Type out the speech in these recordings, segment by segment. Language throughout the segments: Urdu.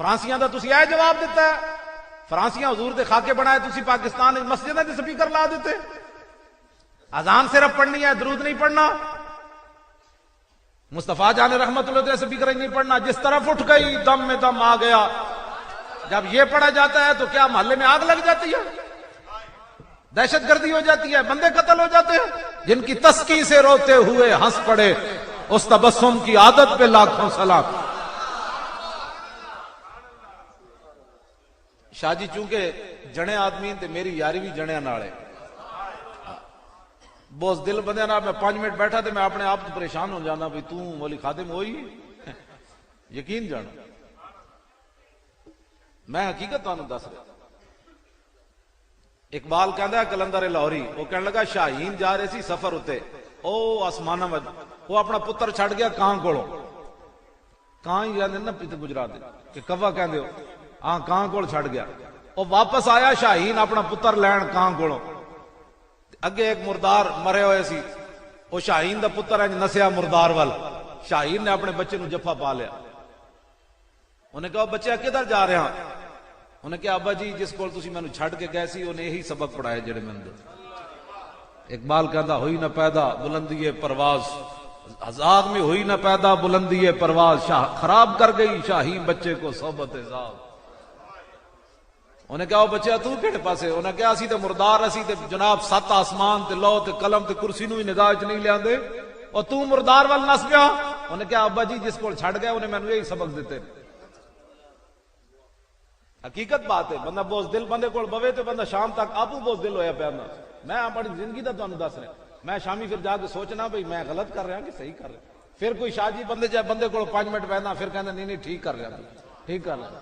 فرانسیاں دا تسی اے جواب دیتا ہے؟ فرانسیاں حضور دے خاکے بنائے، تسی پاکستان مسجد دے سپیکر لا دیتے، اذان صرف پڑھنی ہے، درود نہیں پڑھنا، مصطفیٰ جان رحمت اللہ علیہ سپیکر نہیں پڑھنا، جس طرف اٹھ گئی دم میں دم آ گیا۔ جب یہ پڑھا جاتا ہے تو کیا محلے میں آگ لگ جاتی ہے، دہشت گردی ہو جاتی ہے، بندے قتل ہو جاتے ہیں؟ جن کی تسکی سے روتے ہوئے ہنس پڑے، اس تبسم کی عادت پہ لاکھوں سلام۔ شاہ جی چونکہ جنے آدمی تے میری یاری بھی جنے نالے، بہت دل بندے نا، میں 5 منٹ بیٹھا تے میں اپنے آپ تو پریشان ہو جانا بھی تو مولی خادم ہوئی، یقین جانا میں حقیقت تانوں دس رہا۔ اقبال کہندا ہے کلندر لاہوری، وہ کہنے لگا شاہین جا رہے سی سفر اتے، او آسمانہ وج، وہ اپنا پتر چھڑ گیا کان کولوں، کان ہی کہندے نا پیتے گجرات دے کہ کوا کہندے ہو، ہاں کان کول چھڑ گیا، وہ واپس آیا شاہین اپنا پتر لین کان کولوں، اگے ایک مردار مرے ہوئے سی، وہ شاہین دا پتر انج نسیا مردار وال، شاہین نے اپنے بچے نو جفا پا لیا، انہیں کہا بچے کدھر جا رہے ہیں؟ انہیں کہا ابا جی جس کول تسی میں نو چھڑ کے گئے سی انہیں یہی سبق پڑھائے جڑے میں نے۔ اقبال کہتا ہوئی نہ پیدا بلندی پرواز، عذاب میں ہوئی نہ پیدا بلندی پرواز، خراب کر گئی شاہی بچے کو صحبت عذاب۔ انہیں کہا بچہ تو کہڑے پاسے؟ انہیں کہا اسی تے مردار، اسی تے جناب 7 آسمان تے لو تے قلم تے کرسی نو ہی نگاہ چ نہیں لیاندے، اور تو مردار وال نس پیا۔ انہیں کہا ابا جی جس کول چھڑ گئے انہیں میں نے یہی سبق دیتے۔ حقیقت بات ہے، بندہ بوز دل بندے کول بوے تے بندہ شام تک آپو بوز دل ہویا پیا۔ میں اپنی زندگی دا تانوں دس رہا، میں شامی پھر جا کے سوچنا بھئی میں غلط کر رہا کہ صحیح کر رہا، پھر کوئی شاہ جی بندے جب بندے کول 5 منٹ بہنا پھر کہنا نہیں نہیں ٹھیک کر رہا، ٹھیک کر رہا۔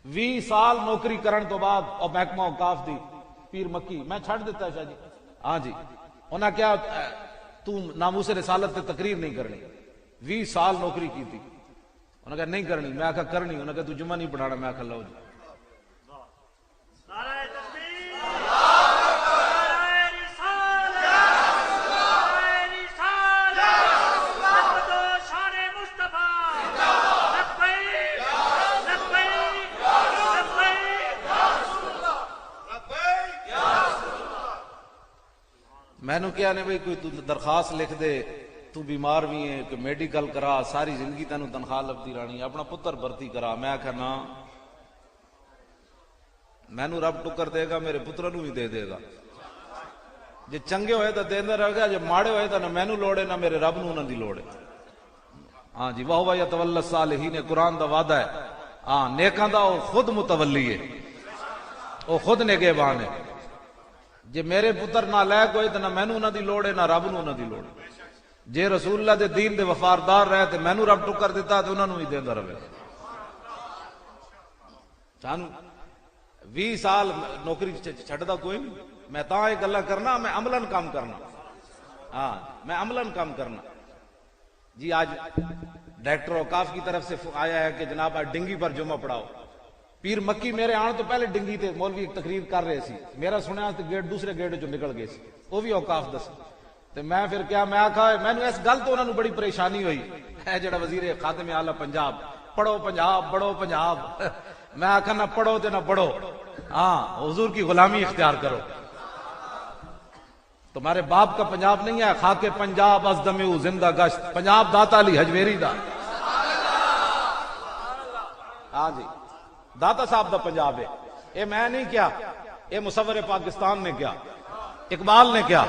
20 سال نوکری کرن تو بعد اور محکمہ اوقاف دی پیر مکی میں چھڑ دیتا ہے شاہ جی، ہاں جی، انہاں کیا تو ناموس رسالت تے تقریر نہیں کرنی، 20 سال نوکری کی تھی، انہوں نے کہا نہیں کرنی، میں کہا کرنی، انہوں نے کہا تو جمعہ نہیں پڑھانا، میں کہا لو جی۔ میں نے کیا نہیں بھئی کوئی تو درخواست لکھ دے، تو بیمار بھی ہے کہ میڈیکل کرا، ساری زندگی تینوں تنخواہ لبتی رہنی، اپنا پتر بھرتی کرا۔ میں کہا نا، میں نو رب ٹکر دے گا میرے پتر نو ہی دے دے گا، جے چنگے ہوئے تو دیندے رہے گا، جے ماڑے ہوئے تو نہ میں نو لوڑے نہ میرے رب نو نہ دی لوڑے۔ ہاں جی، وَهُوَ يَتَوَلَّى الصَّالِحِينَ، قرآن دا وعدہ ہے، ہاں نیکاں دا وہ خود متولی ہے، وہ خود نگہبان ہے۔ جے میرے پتر نہ لائق ہوئے تو نہ میں نو نہ دی لوڑے نہ رب نو نہ دی لوڑے۔ جے رسول اللہ دے دین دے وفادار رہے تو میں نو رب ٹکر دیتا تو انہوں ہی دیندا رہے۔ چانو 20 سال نوکری چھڑدا کوئی نہیں، میں تاں ایک گلا کرنا، میں عملاً کام کرنا، ہاں میں عملاً کام کرنا۔ جی آج ڈائریکٹر اوقاف کی طرف سے آیا ہے کہ جناب آج ڈنگی پر جمعہ پڑھاؤ۔ پیر مکی میرے آنے تو پہلے ڈنگی تے مولوی ایک تقریر کر رہے سی، میرا سنیا تو گیٹ دوسرے گیٹ جو نکل گئے سی، وہ بھی اوقاف دس۔ تو میں پھر کیا میں آکھا میں نے اس گل تو انہوں نے بڑی پریشانی ہوئی ہے جڑا وزیر خادم اعلیٰ پنجاب، پڑھو پنجاب بڑھو پنجاب، میں آکھا نہ پڑھو تے نہ بڑھو، ہاں حضور کی غلامی اختیار کرو۔ تمہارے باپ کا پنجاب نہیں ہے، خاک پنجاب از دمیو زندہ گشت، پنجاب داتا علی حجویری دا، ہاں جی داتا صاحب دا پنجاب ہے، یہ میں نہیں کیا، یہ مصور پاکستان نے کیا، اقبال نے کیا،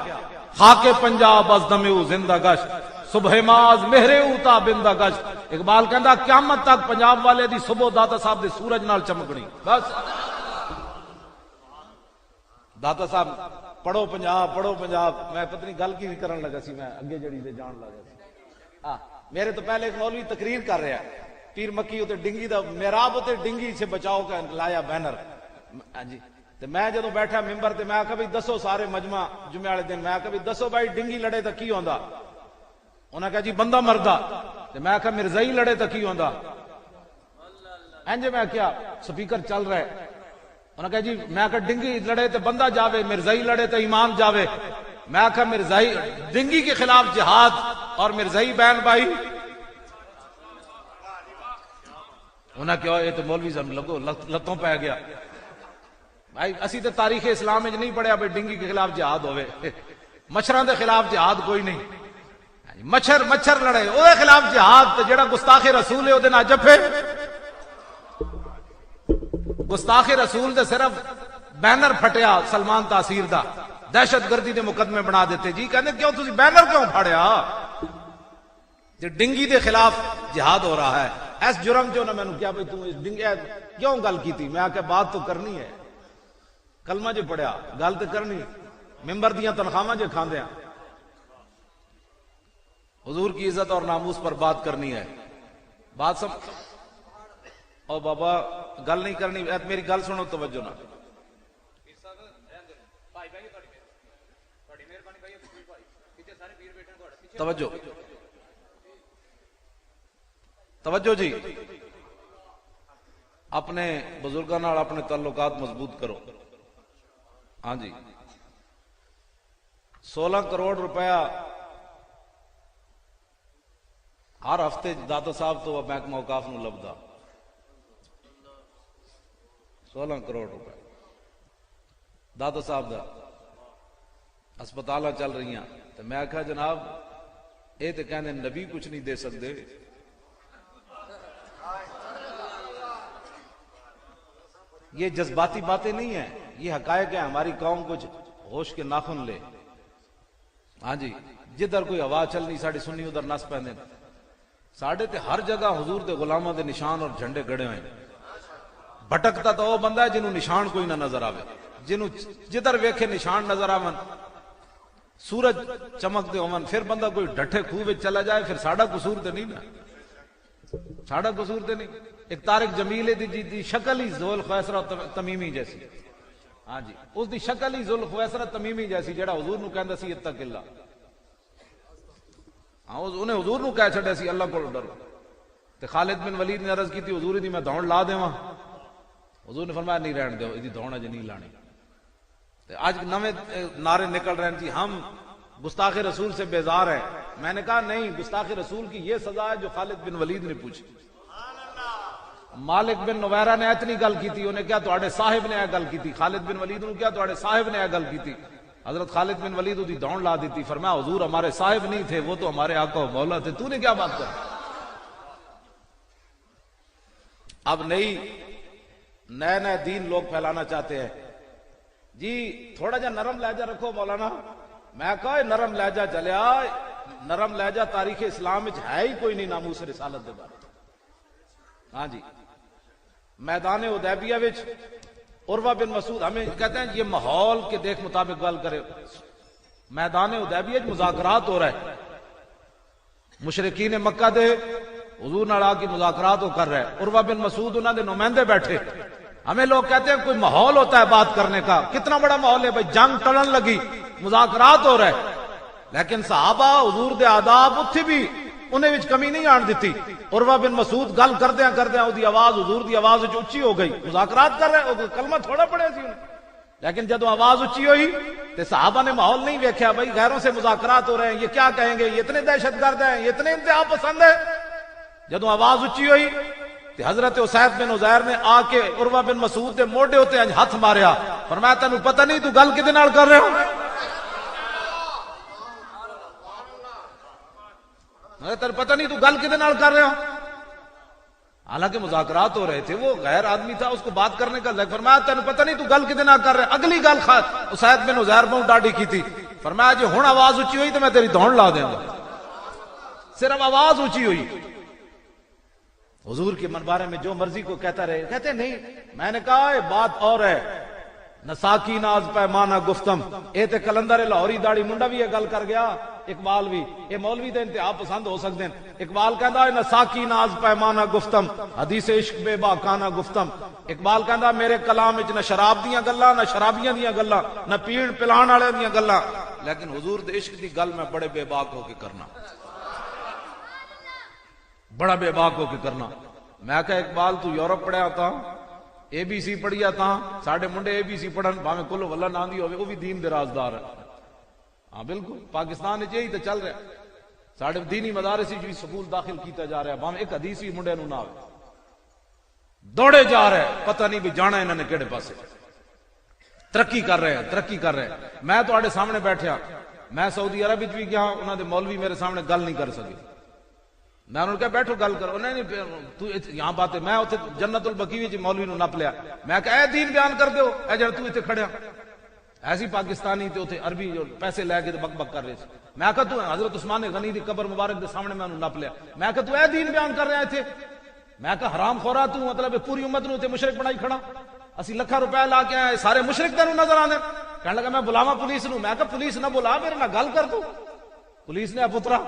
خاک پنجاب از دمیو زندہ گشت، صبح ماز مہرے اوتا بندہ گشت۔ اقبال کہندا قیامت تک پنجاب والے دی صبح داتا صاحب دے سورج نال چمکنی، بس۔ داتا صاحب پڑھو پنجاب پڑھو پنجاب، میں پتہ نہیں گل کی کرن لگا سی، میں اگے جڑی دے جان لگا سی۔ میرے تو پہلے ایک مولوی تقریر کر رہا ہے، پیر مکی ہوتے ڈنگی دا محراب ہوتے ڈنگی سے بچاؤ کا لایا بینر، جی تو میں جدوں بیٹھا ممبر تے میں آکھا بھئی دسو سارے مجمع جمعے والے دن، میں آکھا بھئی دسو بھائی ڈنگی لڑے تو کی ہوندا؟ انہاں کہا جی بندہ مردا، تے میں آکھا مرزائی لڑے تو کی ہوندا؟ انج میں کیا سپیکر چل رہا ہے، انہاں کہا جی میں آکھا ڈنگی لڑے تو بندہ جاوے، مرزائی لڑے تو ایمان جاوے۔ میں آکھا مرزائی ڈنگی کے خلاف جہاد اور مرزائی بین بھائی، انہیں کہا یہ تو مولوی صاحب لگو لتوں پہ گیا بھائی اسی تے تاریخ اسلام وچ نہیں پڑھیا بھائی ڈنگی کے خلاف جہاد ہوئے مچھراں دے خلاف جہاد کوئی نہیں مچھر لڑے او دے خلاف جہاد تے جڑا گستاخ رسول ہے او دے نال جفے گستاخ رسول دے صرف بینر پھٹیا سلمان تاثیر دا دہشت گردی دے مقدمے بنا دیتے جی کہندے کیوں تسی بینر کیوں پھاڑیا تے ڈنگی دے خلاف جہاد ہو رہا ہے اس جرم جو نہ میں نے کیا بھائی تم اس ڈنگی کیوں گل کیتی میں کہ بات تو کرنی ہے کلمہ جو پڑھیا گل تو کرنی ممبر دیاں تنخواہاں جو کھاندے ہیں حضور کی عزت اور ناموس پر بات کرنی ہے بات سب او بابا گل نہیں کرنی میری گل سنو توجہ نہ توجہ توجہ جی اپنے بزرگاں نال اپنے تعلقات مضبوط کرو ہاں جی 16 کروڑ روپیہ ہر ہفتے داتا صاحب تو محکمہ اوقاف نو لبدا 16 کروڑ روپے داتا صاحب دا ہسپتالاں چل رہی ہیں تو میں آخیا جناب یہ تو کہنے نبی کچھ نہیں دے سکتے یہ جذباتی باتیں نہیں ہیں یہ حقائق ہیں ہماری قوم کچھ ہوش کے ناخن لے ہاں جی جدھر کوئی ہوا چلنی ساڑی سنی ادھر نس پہنے ساڑھے تے ہر جگہ حضور دے غلامہ دے نشان اور جھنڈے گڑے ہوئے بھٹکتا تو وہ بندہ ہے جنہوں نشان کوئی نہ نظر آوے جنہوں جدھر ویکھے نشان نظر آون سورج چمک دے ہومن پھر بندہ کوئی ڈٹھے خوہ وچ چلا جائے پھر ساڑھا قصور تے نہیں نا ساڑھا قصور تے نہیں ایک طارق جمیل دی شکل ہی ذوال خویسرہ تمیمی جیسی ہاں جی اس دی شکل ہی ذوال خویسرہ تمیمی جیسی جڑا حضور نو کہندا سی اتق اللہ ہاں انہیں حضور نو کہہ چھڑیا سی اللہ کو ڈرو تے خالد بن ولید نے عرض کی تھی حضور دی میں دوڑ لا دیواں حضور نے فرمایا نہیں رہن دیو ایدی دوڑ اج نہیں لانی تے آج نویں نعرے نکل رہے ہیں جی ہم گستاخ رسول سے بیزار ہیں میں نے کہا نہیں گستاخ رسول کی یہ سزا ہے جو خالد بن ولید نے پوچھی مالک بن نویرہ نے اتنی گل کی تھی انہیں کیا تواڈے صاحب نے یہ گل کی تھی خالد بن ولید نے کیا تواڈے صاحب نے یہ گل کی تھی حضرت خالد بن ولید دی دوڑ لا دی تھی فرمایا حضور ہمارے صاحب نہیں تھے وہ تو ہمارے آقا و مولا تھے تو نے کیا بات کر اب نئے دین لوگ پھیلانا چاہتے ہیں جی تھوڑا جا نرم لہجہ رکھو مولانا میں کہا نرم لہجہ چلیا نرم لہجہ تاریخ اسلام وچ ہے ہی کوئی نہیں ناموس رسالت دے بارے ہاں جی میدان حدیبیہ وچ عروہ بن مسعود ہمیں کہتے ہیں یہ ماحول کے دیکھ مطابق گل کرے میدان حدیبیہ وچ مذاکرات ہو رہے ہیں مشرکین مکہ دے حضور نال آ کے مذاکرات کر رہے ہیں عروہ بن مسعود انہاں دے نمائندے بیٹھے ہمیں لوگ کہتے ہیں کوئی ماحول ہوتا ہے بات کرنے کا کتنا بڑا ماحول ہے بھائی جنگ ٹلن لگی مذاکرات ہو رہے لیکن صحابہ حضور دے آداب اتھی بھی انہیں وچ کمی نہیں آن دیتی عروہ بن مسعود گل کردیاں دی آواز حضور دی آواز وچ اونچی ہو گئی مذاکرات کر رہے کلمہ تھوڑا پڑھے سی لیکن جدو آواز اونچی ہوئی تے صحابہ نے ماحول نہیں ویکھیا بھائی غیروں سے مذاکرات ہو رہے ہیں یہ کیا کہیں گے یہ اتنے دہشت گرد ہیں یہ اتنے انتہا پسند ہے جدو آواز اونچی ہوئی تے حضرت اسید بن عزیر نے آ کے عروہ بن مسعود دے موڈے ہوتے ہاتھ ماریا فرمایا تینوں پتہ نہیں تو گل کدے نال کر رہے ہو تینوں پتہ نہیں تو گل کدے نال کر رہے ہو حالانکہ مذاکرات ہو رہے تھے وہ غیر آدمی تھا اس کو بات کرنے کا فرمایا تینوں پتہ نہیں تو گل کدے نال کر رہے اگلی گل اسید بن عزیر بہت ڈاڈی کی تھی فرمایا جی ہن آواز اونچی ہوئی تو میں تیری دوڑ لا دیں گا صرف آواز اونچی ہوئی حضور کے بارے میں جو مرضی کو کہتا رہے کہتے نہیں میں نے کہا یہ بات اور ہے نساکی ناز پیمانہ گفتم اے تے کلندر لاہوری داڑی منڈا بھی یہ گل کر گیا اقبال بھی یہ مولوی دے انتہا پسند ہو سکتے ہیں اقبال کہندا ہے نساکی ناز پیمانہ گفتم حدیث عشق بے باکانہ گفتم اقبال کہندا میرے کلام وچ نہ شراب دیاں گلاں نہ شرابیاں دیاں گلاں نہ پیڑ پلان والے دیاں گلاں لیکن حضور دے عشق دی گل میں بڑے بے باک ہو کے کرنا بڑا بے باک ہو کے کرنا میں کہا اقبال تو یورپ پڑھیا تھا اے بی سی پڑھیا تھا ساڑھے منڈے اے بی سی پڑھن بھاویں کلو واللہ نہ دی ہوئے وہ بھی دین دے رازدار ہے ہاں بالکل پاکستان وچ یہی تے چل رہا ہے ساڑھے دینی مدارس وچ بھی سکول داخل کیتا جا رہا ہے بھاویں ایک حدیث بھی منڈے نوں نہ ہوئے دوڑے جا رہے ہیں، پتہ نہیں بھی جانا انہوں نے کہڑے پاسے، ترقی کر رہے ہیں ترقی کر رہے ہیں۔ میں تواڈے سامنے بیٹھیا، میں سعودی عرب بھی گیا، انہوں نے مولوی میرے سامنے گل نہیں کر سکے، میں انہوں نے کہا بیٹھو گل کرو، انہوں نے تو یہاں بات ہے، میں اتنے جنت البقیع وچ مولوی نو نپ لیا، میں کہا اے دین بیان کر دیو، اے جڑا تو اتنے کھڑیا ایسی پاکستانی تے اتنے عربی جو پیسے لے کے بک بک کر رہے تھے، میں کہا تو حضرت عثمان غنی دی قبر مبارک دے سامنے میں انہوں نپ لیا، میں کہا تو اے دین بیان کر رہے تھے، میں کہا حرام خورا تو مطلب پوری امت نو تے مشرک بنائی کھڑا، اسی لکھاں روپے لا کے آئے سارے مشرک تینوں نظر آنے، کہنے لگا میں بلاواں پولیس نو، میں کہا پولیس نہ بلا میرے نہ گل کر تو، پولیس نے پترا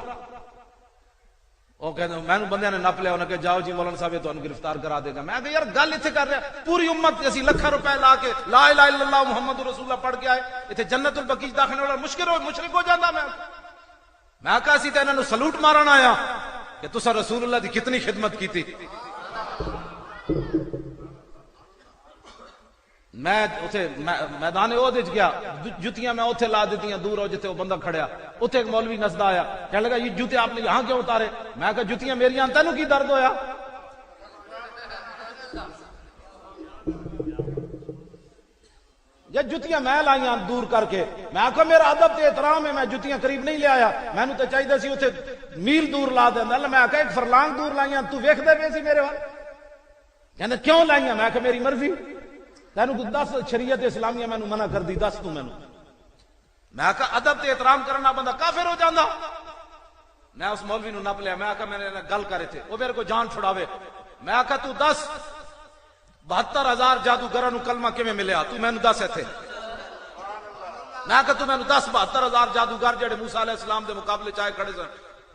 وہ کہتے میں بندے نے نپ لیا، انہوں نے کہا جاؤ جی مولانا صاحب یہ تو گرفتار کرا دے گا، میں کہا یار گل اتنے کر رہے ہیں پوری امت اسی لکھاں روپے لا کے لا الہ الا اللہ محمد رسول اللہ پڑھ کے آئے، اتنے جنت البقیع داخل والا مشرک ہو جاتا، میں کہا اسی تے انہاں نو سلوٹ مارن آیا کہ تساں رسول اللہ دی کتنی خدمت کیتی۔ میں اتنے میدان عہد وچ گیا، جتیاں میں اتنے لا دیتیاں دور ہو جتے وہ بندہ کھڑیا، اتنے ایک مولوی نسدا آیا، کہنے لگا یہ جوتے آپ نے یہاں کیوں اتارے، میں کہا جتیاں میریاں تینوں کی درد ہویا، یہ جتیاں میں لائیاں دور کر کے، میں کہا میرا ادب تے احترام ہے، میں جتیاں قریب نہیں لے آیا، میں نے تو چاہیے سی اتنے میل دور لا دینا، میں کہا ایک فرلانگ دور لائیاں تو ویکھ دے پے سی میرے وال، کہندے کیوں لائیاں، میں کہا میری مرضی، تینوں دس شریعت اسلامیہ میں منع کر دی، دس تو میں کہا ادب تے احترام کرنا بندہ کافر ہو جاندہ، میں اس مولوی نو نپ لیا، میں کہا میں نے گل کرے تھے وہ میرے کو جان چھڑاوے، میں کہا تو 72,000 جادوگراں نو کلمہ کیویں ملیا، تو میں نو دس ایتھے، میں کہا تو میں نو 72,000 جادوگر جڑے موسیٰ علیہ السلام دے مقابلے چاہے کھڑے سن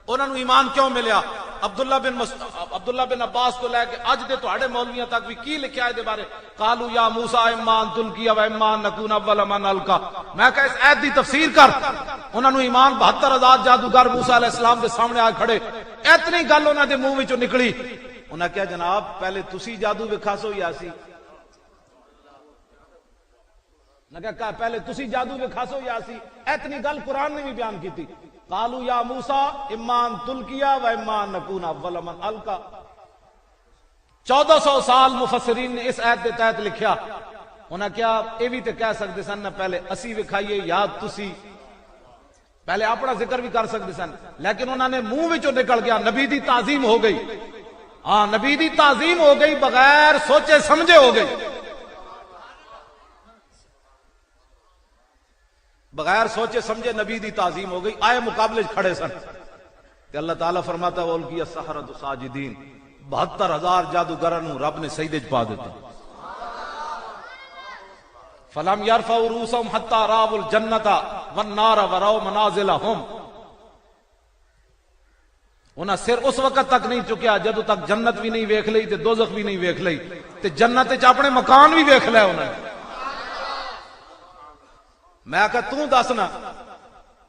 انہاں نو ایمان کیوں ملیا، عبداللہ بن عباس تو لے کے اج دے تواڈے مولویاں تک بھی کی لکھیا ہے دے بارے، قالوا یا موسیٰ اما ان تلقی و اما ان نکون اول من القا، میں کہا اس آیت دی تفسیر کر، انہاں نو ایمان 72,000 جادوگر موسیٰ علیہ السلام دے سامنے آ کھڑے، اتنی گل انہاں دے منہ وچوں نکلی، انہاں کہا جناب پہلے تسی جادو وکھاسو یا سی، میں کہا پہلے تسی جادو وکھاسو یا سی، اتنی گل قرآن نے بھی بیان کی تھی، قالوا یا موسیٰ اما ان تلقی و اما ان نکون اول من القا، 1400 سال مفسرین نے اس آیت دے تحت لکھیا، انہاں کیا اے بھی تے کہہ سکتے سن نہ پہلے اسی وکھائیے یا تسی، پہلے اپنا ذکر بھی کر سکتے سن، لیکن انہوں نے منہ وچوں نکل گیا، نبی دی تعظیم ہو گئی، ہاں نبی دی تعظیم ہو گئی، بغیر سوچے سمجھے ہو گئی، بغیر سوچے سمجھے نبی دی تعظیم ہو گئی، آئے مقابلے کھڑے سن، کہ اللہ تعالیٰ فرماتا وَأُلْقِيَ السَّحَرَةُ سَاجِدِينَ، 72,000 جادوگراں نو رب نے سجدے وچ پا دیتا، فَلَمْ يَرْفَعُوا رُؤُوسَهُمْ حَتَّى رَأَوُا الْجَنَّةَ وَالنَّارَ وَرَأَوْا مَنَازِلَهُمْ، انہاں سر اس وقت تک نہیں چکیا جدو تک جنت بھی نہیں ویکھ لئی تے دوزخ بھی نہیں ویکھ لئی، تے جنت وچ اپنے مکان بھی ویکھ لے انہاں نے، میں کہا تو دسنا،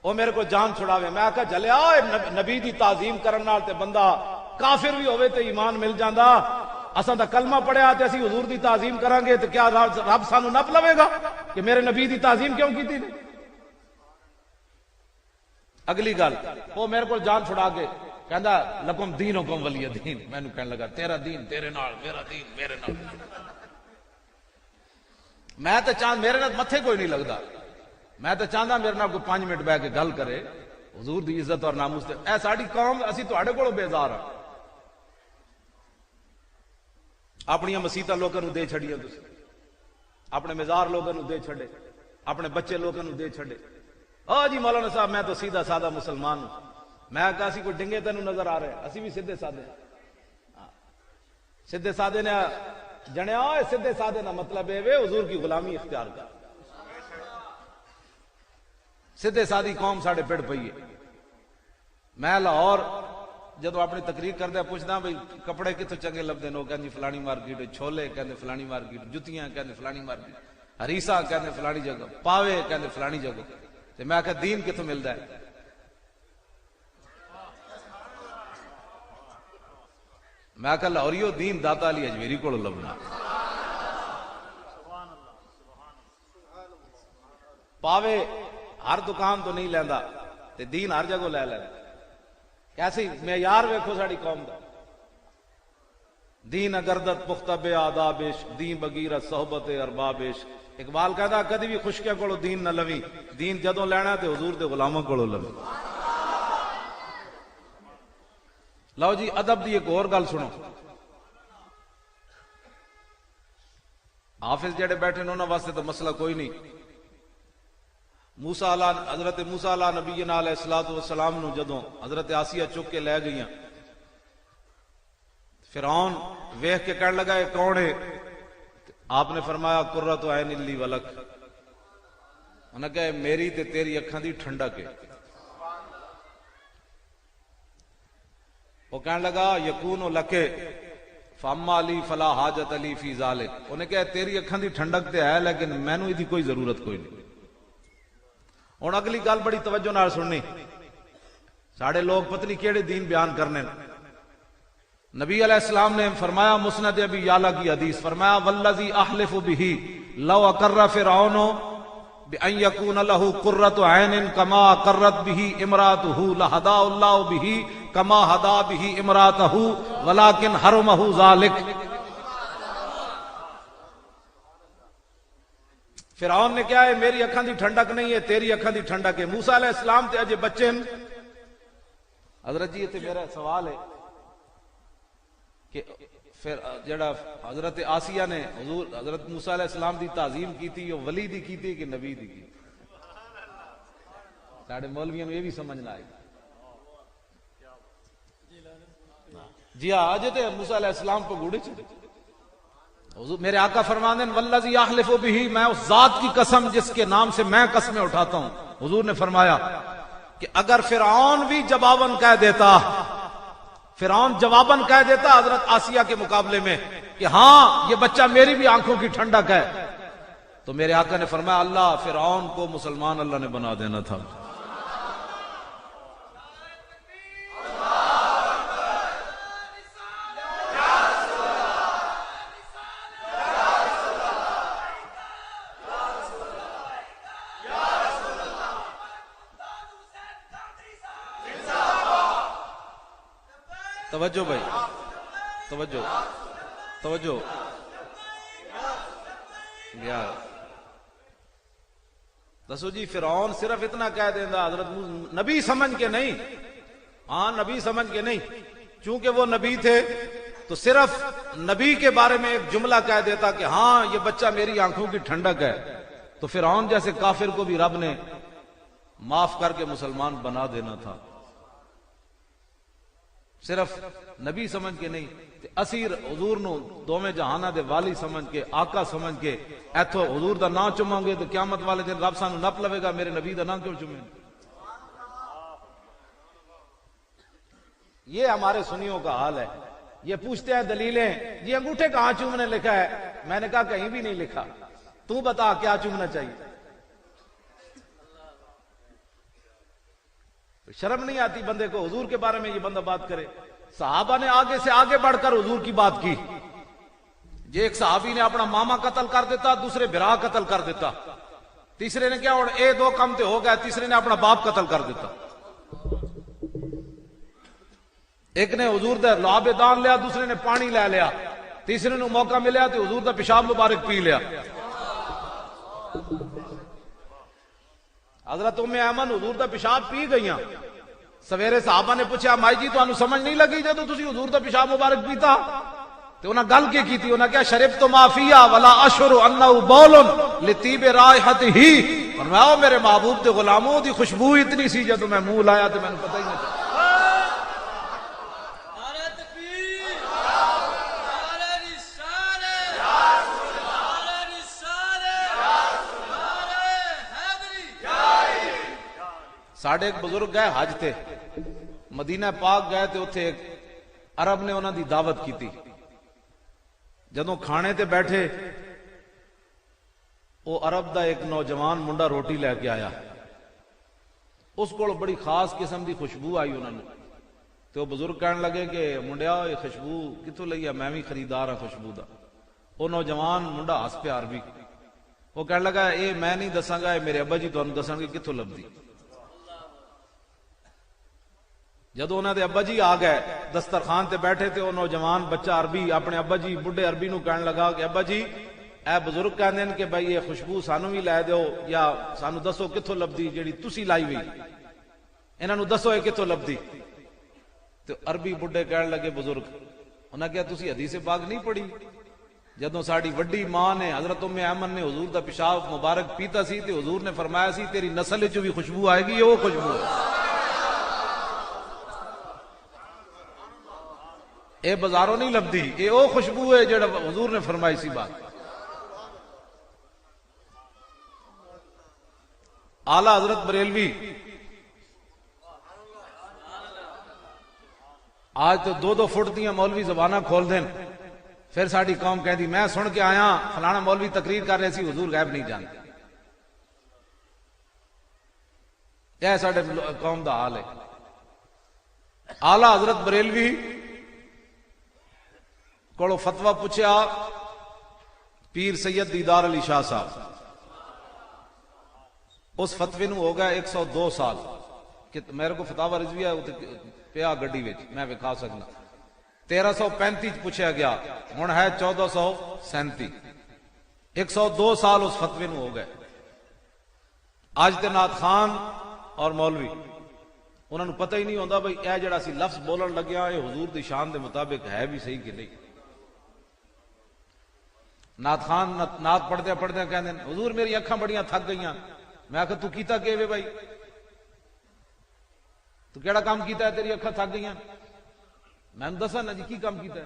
وہ میرے کو جان چھڑاوے، میں کہا جلیا نبی دی تعظیم کرن نال تے بندہ کافر بھی ہوئے تے ایمان مل جاندا، اساں دا کلمہ پڑھیا تے اسی حضور دی تعظیم کران گے تے کیا رب سانو نپ لوے گا کہ میرے نبی دی تعظیم کیوں کیتی؟ اگلی گل وہ میرے کو جان چھڑا کے کہندا لکم دینکم ولی دین، میں نے کہنے لگا تیرا دین تیرے نال، میرا دین میرے نال، میں تے چاند میرے نال متھے کوئی نہیں لگدا، میں تو چاہتا میرے نال کوئی 5 منٹ بہ کے گل کرے حضور دی عزت اور ناموس تے، اے ساڈی قوم اسی تواڈے کولوں بیزار ہاں، اپنی مسیتاں لوکاں نو دے چھڑیاں تسی، اپنے مزار لوکاں نو دے چھڑے، اپنے بچے لوکاں نو دے چھڑے، او جی مولانا صاحب میں تو سیدھا سادہ مسلمان ہوں، میں کہا اسی کوئی ڈنگے تینوں نظر آ رہے، اسی بھی سیدھے سادے، سیدھے سادے نے جنیا سیدھے سادے نا مطلب ہے وے حضور کی غلامی اختیار کر، سیدھے سادی قوم ساڑھے پیڑ پئی ہے، میں لاہور جدو اپنی تقریر کردہ پوچھدا بھئی کپڑے کتوں چنگے لبدے نو، کہندی فلانی مارکیٹ، چھولے کہندے فلانی مارکیٹ، جتیاں کہندے فلانی مارکیٹ، ہریسا کہندے فلانی جگہ، پاوے کہندے فلانی جگہ، تے میں کہا دین کتوں ملدا ہے؟ میں کہا لاہوریو دین داتا علی اجمیری کو لبنا، پاوے ہر دکان تو نہیں لیندا تے دین ہر جگہ لے لیندا، کیسی معیار ویکھو ساڈی قوم دا، دین اگردت پختہ بے آدابش، دین بگیرت صحبت اربابش۔ اقبال کہتا کدی بھی خشکے کولو دین نہ لوی، دین جدوں لینا تے حضور دے غلاماں کولو لوی۔ لو جی ادب دی ایک اور گل سنو، حافظ جڑے بیٹھے انہاں واسطے تو مسئلہ کوئی نہیں۔ موسیٰ علیہ حضرت موسیٰ علیہ نبینا علیہ الصلوۃ والسلام نو جدوں حضرت آسیہ چک کے لے گئیاں، فرعون ویکھ کے کہنے لگا یہ کون ہے؟ آپ نے فرمایا قرۃ عین لی ولک، انہوں نے کہا میری تے تیری اکھاں دی ٹھنڈک ہے۔ وہ کہنے لگا یکون لک فاما لی فلا حاجت لی فی ذلک، انہوں نے کہا تیری اکھاں دی ٹھنڈک تے ہے لیکن مینوں ایدی کوئی ضرورت کوئی نہیں۔ ہن اگلی گل بڑی توجہ نال سننی، ساڑے لوگ پتہ نہیں کیڑے دین بیان کرنے۔ نبی علیہ السلام نے فرمایا مسند ابی یعلا کی حدیث، فرمایا والذی احلف بہ لو اقر فرعون بان یکون له قرۃ عین کما اقرت بہ امرأتہ لہدی اللہ بہ کما ہدا بہ امرأتہ ولکن حرمہ ذلک۔ فرعون نے کیا ہے میری اکھاں دی ٹھنڈک نہیں ہے تیری اکھاں دی ٹھنڈک ہے۔ موسیٰ علیہ السلام تے اجے بچے ہیں۔ حضرت جی تے میرا سوال ہے کہ پھر جڑا حضرت آسیہ نے حضور حضرت موسیٰ علیہ السلام دی تعظیم کی تھی، وہ ولی دی کی تھی کہ نبی دی کی؟ ساڑھے مولویوں نے یہ بھی سمجھنا آئے گا۔ جی ہاں آج تے موسیٰ علیہ السلام کو گوڑے چھتے حضور میرے آقا فرماندے والذی احلف بہ، میں اس ذات کی قسم جس کے نام سے میں قسمیں اٹھاتا ہوں، حضور نے فرمایا کہ اگر فرعون بھی جواباً کہہ دیتا، فرعون جواباً کہہ دیتا حضرت آسیہ کے مقابلے میں کہ ہاں یہ بچہ میری بھی آنکھوں کی ٹھنڈک ہے، تو میرے آقا نے فرمایا اللہ فرعون کو مسلمان اللہ نے بنا دینا تھا۔ توجہ بھائی، توجہ توجہ یار، دسو جی فرعون صرف اتنا کہہ دینا حضرت نبی سمجھ کے نہیں، ہاں نبی سمجھ کے نہیں، چونکہ وہ نبی تھے تو صرف نبی کے بارے میں ایک جملہ کہہ دیتا کہ ہاں یہ بچہ میری آنکھوں کی ٹھنڈک ہے، تو فرعون جیسے کافر کو بھی رب نے معاف کر کے مسلمان بنا دینا تھا۔ صرف نبی سمجھ کے نہیں، اسیر حضور نو دوویں جہانہ دے والی سمجھ کے آقا سمجھ کے ایتھو حضور دا نام چوماں گے تو قیامت والے دن رب سانو نپ لوے گا میرے نبی دا نام کیوں چومیں؟ یہ ہمارے سنیوں کا حال ہے۔ یہ پوچھتے ہیں دلیلیں، یہ انگوٹھے کہاں چومنے لکھا ہے؟ میں نے کہا کہیں بھی نہیں لکھا، تو بتا کیا چومنا چاہیے؟ شرم نہیں آتی بندے کو حضور کے بارے میں یہ بندہ بات کرے؟ صحابہ نے آگے سے آگے بڑھ کر حضور کی بات کی۔ یہ ایک صحابی نے اپنا ماما قتل کر دیتا، دوسرے بھرا قتل کر دیتا، تیسرے نے کیا اور اے دو کم تے ہو گئے، تیسرے نے اپنا باپ قتل کر دیتا۔ ایک نے حضور دا لعاب دان لیا، دوسرے نے پانی لے لیا، تیسرے نے موقع ملیا تو حضور دا پیشاب مبارک پی لیا۔ حضرت ام ایمن حضور دا پیشاب پی گئیاں، سویرے صحابہ نے پوچھا مائی جی تانوں سمجھ نہیں لگی جدوں تسی حضور دا پیشاب مبارک پیتا؟ تے انہاں گل کی کیتی، انہاں کیا شربت ما فیا ولا اشعر انه بول لطیب رائحتہ، فرمایا میرے محبوب دے غلاموں دی خوشبو اتنی سی جدوں میں منہ لایا تے مینوں پتہ ہی نہیں چلا۔ ساڑھے ایک بزرگ گئے حج تے، مدینہ پاک گئے تے اتھے ایک عرب نے انہاں دی دعوت کی تھی۔ جدوں کھانے تے بیٹھے وہ عرب دا ایک نوجوان منڈا روٹی لے کے آیا، اس کو بڑی خاص قسم دی خوشبو آئی انہوں نے، تو وہ بزرگ کہنے لگے کہ منڈیا یہ خوشبو کتوں لئی ہے؟ میں بھی خریدار ہاں خوشبو دا۔ وہ نوجوان منڈا ہس پیا عربی، وہ کہنے لگا اے میں نہیں دساں گا، اے میرے ابا جی تانوں دساں گے کتوں لبدی۔ جدو انہوں دے ابا جی آ گئے دسترخوان تے بیٹھے تے وہ نوجوان بچہ عربی اپنے ابا جی بڈھے عربی نو کہنے لگا کہ ابا جی اے بزرگ کہندے ہیں کہ بھائی یہ خوشبو سانو بھی لے دیو یا سانو دسو کتھوں لبدی جیڑی تسی لائی ہوئی انہاں نو دسو یہ کتھوں لبدی. تو عربی بڈھے کہنے لگے بزرگ انہاں کہا تسی حدیث پاک نہیں پڑھی جدوں ساڈی وڈی ماں نے حضرت ام ایمن نے حضور دا پیشاب مبارک پیتا سی تے حضور نے فرمایا سی تیری نسل وچ بھی خوشبو آئے گی. یہ وہ خوشبو ہے اے بازاروں نہیں لبدی اے او خوشبو ہے جڑا حضور نے فرمائی سی بات. اعلی حضرت بریلوی آج تو 2 فٹ دیاں مولوی زبانہ کھول دیں پھر ساڈی قوم کہندی میں سن کے آیا فلانا مولوی تقریر کر رہے سی حضور غیب نہیں جانتے. یہ ساڈے قوم دا حال ہے. اعلی حضرت بریلوی کو فتویٰ پوچھا پیر سید دیدار علی شاہ صاحب, اس فتوی نو ہو گیا 102 سال کہ میرے کو فتاوی رضویہ پیا گڈی وچ میں وکھا سکنا. 1335 پوچھا گیا ہن ہے 1437 102 سال اس فتوی نو ہو گئے. اج تے نعت خان اور مولوی انہوں نے پتہ ہی نہیں ہوندا بھئی اے جڑا سی لفظ بولن لگیا اے حضور دی شان دے مطابق ہے بھی صحیح کہ نہیں. نعت خان نعت پڑھدے پڑھدے کہندے حضور میری اکھاں بڑیاں تھک گئیاں. میں کہا تو کیتا کہ وے بھائی تو کیڑا کام کیتا ہے تیری اکھاں تھک گئیاں. میں نے دسا نا جی کی کام کیتا ہے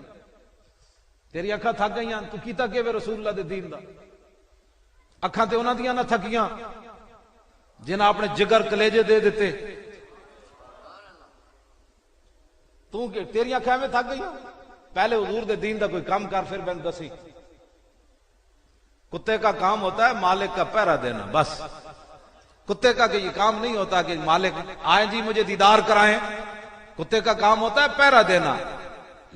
تیری اکھاں تھک گئیاں تو کیتا کہ وے رسول اللہ دے دین دا. اکھاں تے انہاں دیاں نہ تھکیاں جنہاں اپنے جگر کلیجے دے دیتے. تو کہ تیری اکھاں میں تھک گئیاں پہلے حضور دے دین دا کوئی کام کر پھر میں دسی. کتے کا کام ہوتا ہے مالک کا پہرا دینا بس. کتے کا کہ یہ کام نہیں ہوتا کہ مالک آئیں جی مجھے دیدار کرائیں. کتے کا کام ہوتا ہے پہرا دینا